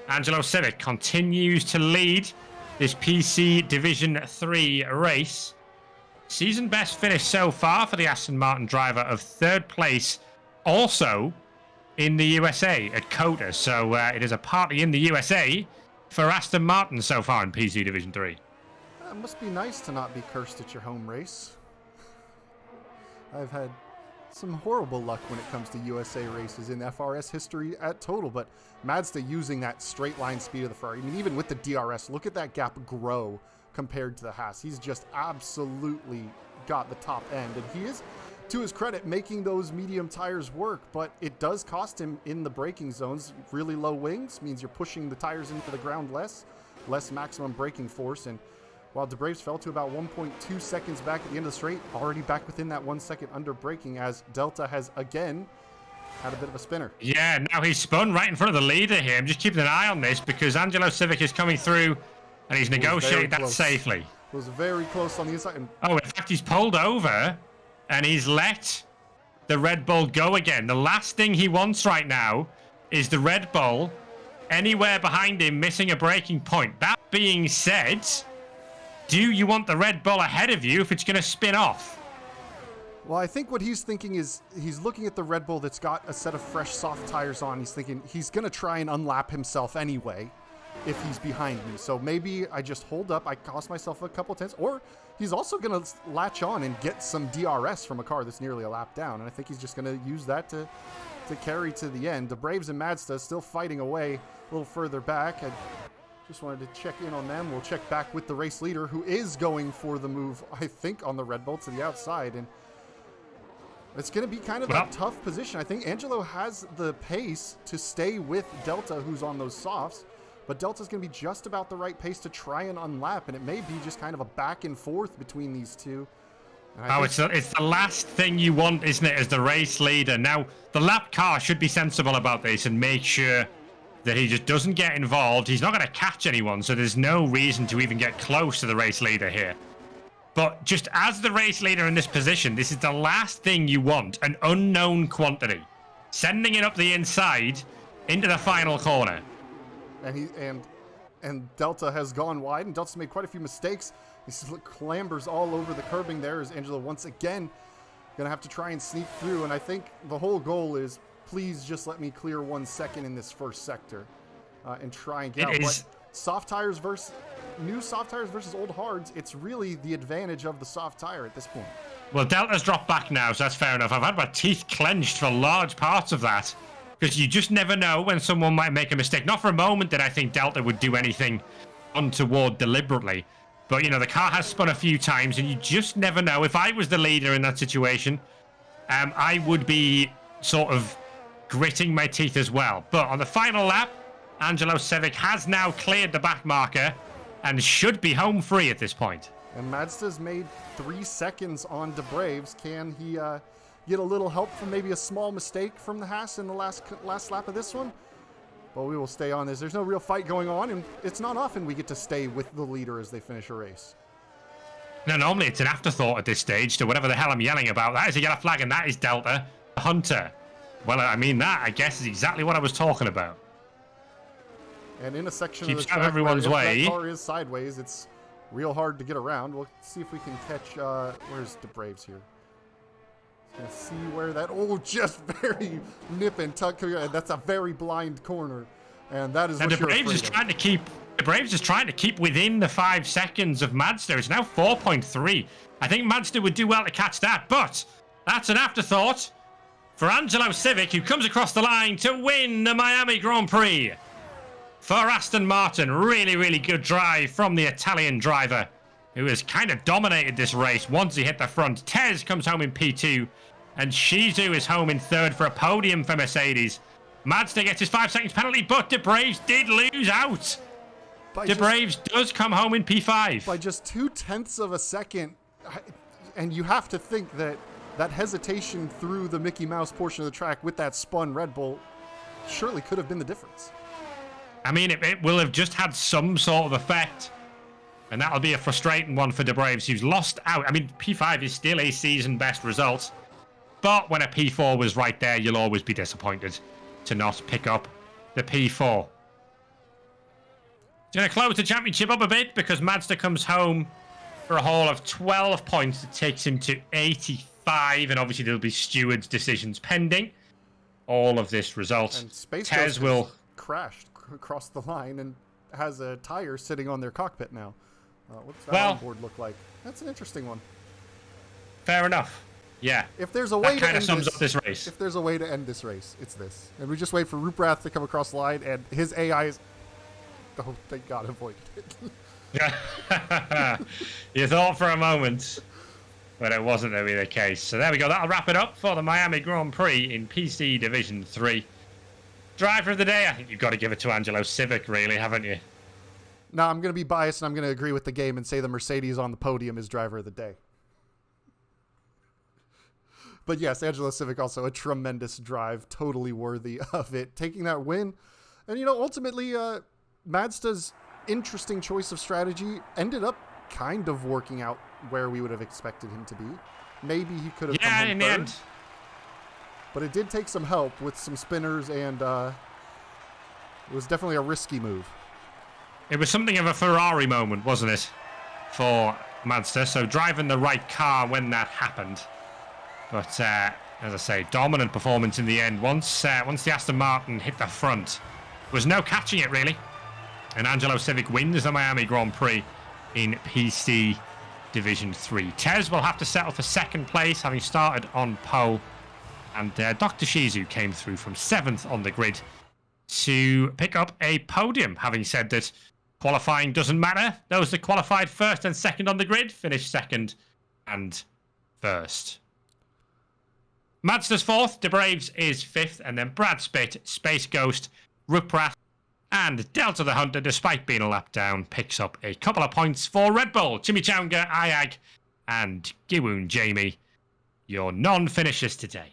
Angelo Civic continues to lead this PC Division 3 race. Season best finish so far for the Aston Martin driver of 3rd place, also in the USA at COTA. So it is a party in the USA for Aston Martin so far in PC Division 3. It must be nice to not be cursed at your home race. I've had some horrible luck when it comes to USA races in FRS history at total, but Mazda using that straight line speed of the Ferrari. I mean, even with the DRS, look at that gap grow compared to the Haas. He's just absolutely got the top end, and he is, to his credit, making those medium tires work, but it does cost him in the braking zones. Really low wings means you're pushing the tires into the ground less maximum braking force, and while DeBraves fell to about 1.2 seconds back at the end of the straight, already back within that 1 second under braking, as Delta has again had a bit of a spinner. Yeah, now he's spun right in front of the leader here. I'm just keeping an eye on this because Angelo Civic is coming through and he's negotiated that safely. It was very close on the inside. Oh, in fact, he's pulled over and he's let the Red Bull go again. The last thing he wants right now is the Red Bull anywhere behind him missing a braking point. That being said, do you want the Red Bull ahead of you if it's going to spin off? Well, I think what he's thinking is he's looking at the Red Bull that's got a set of fresh soft tires on. He's thinking he's going to try and unlap himself anyway if he's behind me. So maybe I just hold up. I cost myself a couple of tenths. Or he's also going to latch on and get some DRS from a car that's nearly a lap down. And I think he's just going to use that to carry to the end. The Braves and Mazda still fighting away a little further back. I just wanted to check in on them. We'll check back with the race leader, who is going for the move, I think, on the Red Bull to the outside. And it's going to be kind of a tough position. I think Angelo has the pace to stay with Delta, who's on those softs. But Delta's going to be just about the right pace to try and unlap. And it may be just kind of a back and forth between these two. It's the last thing you want, isn't it, as the race leader? Now, the lap car should be sensible about this and make sure that he just doesn't get involved. He's not going to catch anyone, so there's no reason to even get close to the race leader here. But just as the race leader in this position, this is the last thing you want, an unknown quantity. Sending it up the inside into the final corner. And and Delta has gone wide, and Delta's made quite a few mistakes. He clambers all over the curbing there as Angelo once again going to have to try and sneak through. And I think the whole goal is, please just let me clear 1 second in this first sector and try and get out. But new soft tires versus old hards, it's really the advantage of the soft tire at this point. Well, Delta's dropped back now, so that's fair enough. I've had my teeth clenched for large parts of that, because you just never know when someone might make a mistake. Not for a moment did I think Delta would do anything untoward deliberately. But, the car has spun a few times, and you just never know. If I was the leader in that situation, I would be sort of gritting my teeth as well. But on the final lap, Angelo Civic has now cleared the back marker and should be home free at this point. And Mazda's made 3 seconds on De Braves. Can he get a little help from maybe a small mistake from the Haas in the last lap of this one? But we will stay on this. There's no real fight going on, and it's not often we get to stay with the leader as they finish a race. No, normally it's an afterthought at this stage to whatever the hell I'm yelling about. That is a yellow flag, and that is Delta Hunter. Well, I mean, that, I guess, is exactly what I was talking about. And in a section Keeps of the track everyone's where if way. that car is sideways, it's real hard to get around. We'll see if we can catch... where's De Braves here? Gonna see where that... Oh, just very nip and tuck. That's a very blind corner. And that is what you're afraid of. The Braves is trying to keep within the 5 seconds of Mazda. It's now 4.3. I think Mazda would do well to catch that, but that's an afterthought for Angelo Civic, who comes across the line to win the Miami Grand Prix. For Aston Martin, really, really good drive from the Italian driver, who has kind of dominated this race once he hit the front. Tez comes home in P2, and Shizu is home in third for a podium for Mercedes. Mazda gets his 5 seconds penalty, but De Braves did lose out. De Braves does come home in P5. By just 0.2 of a second, and you have to think that that hesitation through the Mickey Mouse portion of the track with that spun Red Bull surely could have been the difference. I mean, it will have just had some sort of effect, and that'll be a frustrating one for De Braves, who's lost out. I mean, P5 is still a season best result, but when a P4 was right there, you'll always be disappointed to not pick up the P4. It's going to close the championship up a bit because Mazda comes home for a haul of 12 points. That takes him to 85, and obviously there'll be stewards' decisions pending all of this result. And Space Tez Ghost will crashed across the line and has a tire sitting on their cockpit now. What's that onboard look like? That's an interesting one. Fair enough. Yeah. If there's a way that kind of sums up this race. If there's a way to end this race, it's this. And we just wait for Ruprath to come across the line, and his AI is... Oh, thank God, avoided it. You thought for a moment, but it wasn't to be the case. So there we go. That'll wrap it up for the Miami Grand Prix in PC Division 3. Driver of the day, I think you've got to give it to Angelo Civic, really, haven't you? No, I'm going to be biased, and I'm going to agree with the game and say the Mercedes on the podium is driver of the day. But yes, Angelo Civic also a tremendous drive, totally worthy of it. Taking that win. And, ultimately, Mazda's interesting choice of strategy ended up kind of working out where we would have expected him to be. Maybe he could have come home in the end. But it did take some help with some spinners, and it was definitely a risky move. It was something of a Ferrari moment, wasn't it, for Mazda? So driving the right car when that happened. But as I say, dominant performance in the end. Once the Aston Martin hit the front, there was no catching it, really. And Angelo Civic wins the Miami Grand Prix in PC Division 3. Tez will have to settle for second place, having started on pole. And Dr. Shizu came through from 7th on the grid to pick up a podium, having said that qualifying doesn't matter. Those that qualified first and second on the grid finished second and first. Mazda's 4th, De Braves is 5th, and then Brad Spitt, Space Ghost, Ruprath, and Delta the Hunter, despite being a lap down, picks up a couple of points for Red Bull. Chimichanga, Ayag, and Giwoon Jamie, your non-finishers today.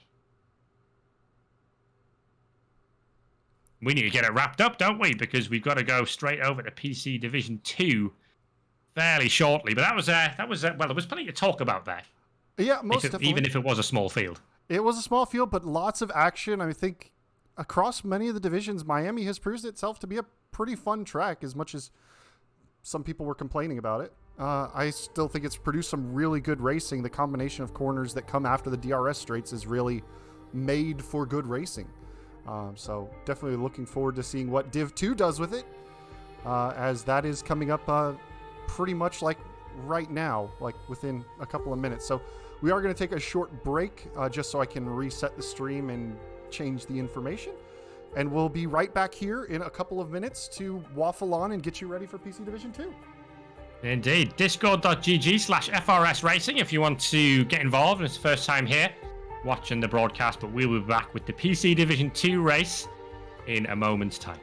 We need to get it wrapped up, don't we? Because we've got to go straight over to PC Division 2 fairly shortly. But that was well, there was plenty to talk about there. Yeah, most definitely. Even if it was a small field. It was a small field, but lots of action. I think across many of the divisions, Miami has proved itself to be a pretty fun track, as much as some people were complaining about it. I still think it's produced some really good racing. The combination of corners that come after the DRS straights is really made for good racing. So definitely looking forward to seeing what Div 2 does with it, as that is coming up pretty much like right now, like within a couple of minutes. So we are going to take a short break just so I can reset the stream and change the information. And we'll be right back here in a couple of minutes to waffle on and get you ready for PC Division 2. Indeed. Discord.gg/FRS Racing if you want to get involved. It's the first time here watching the broadcast, but we'll be back with the PC Division 2 race in a moment's time.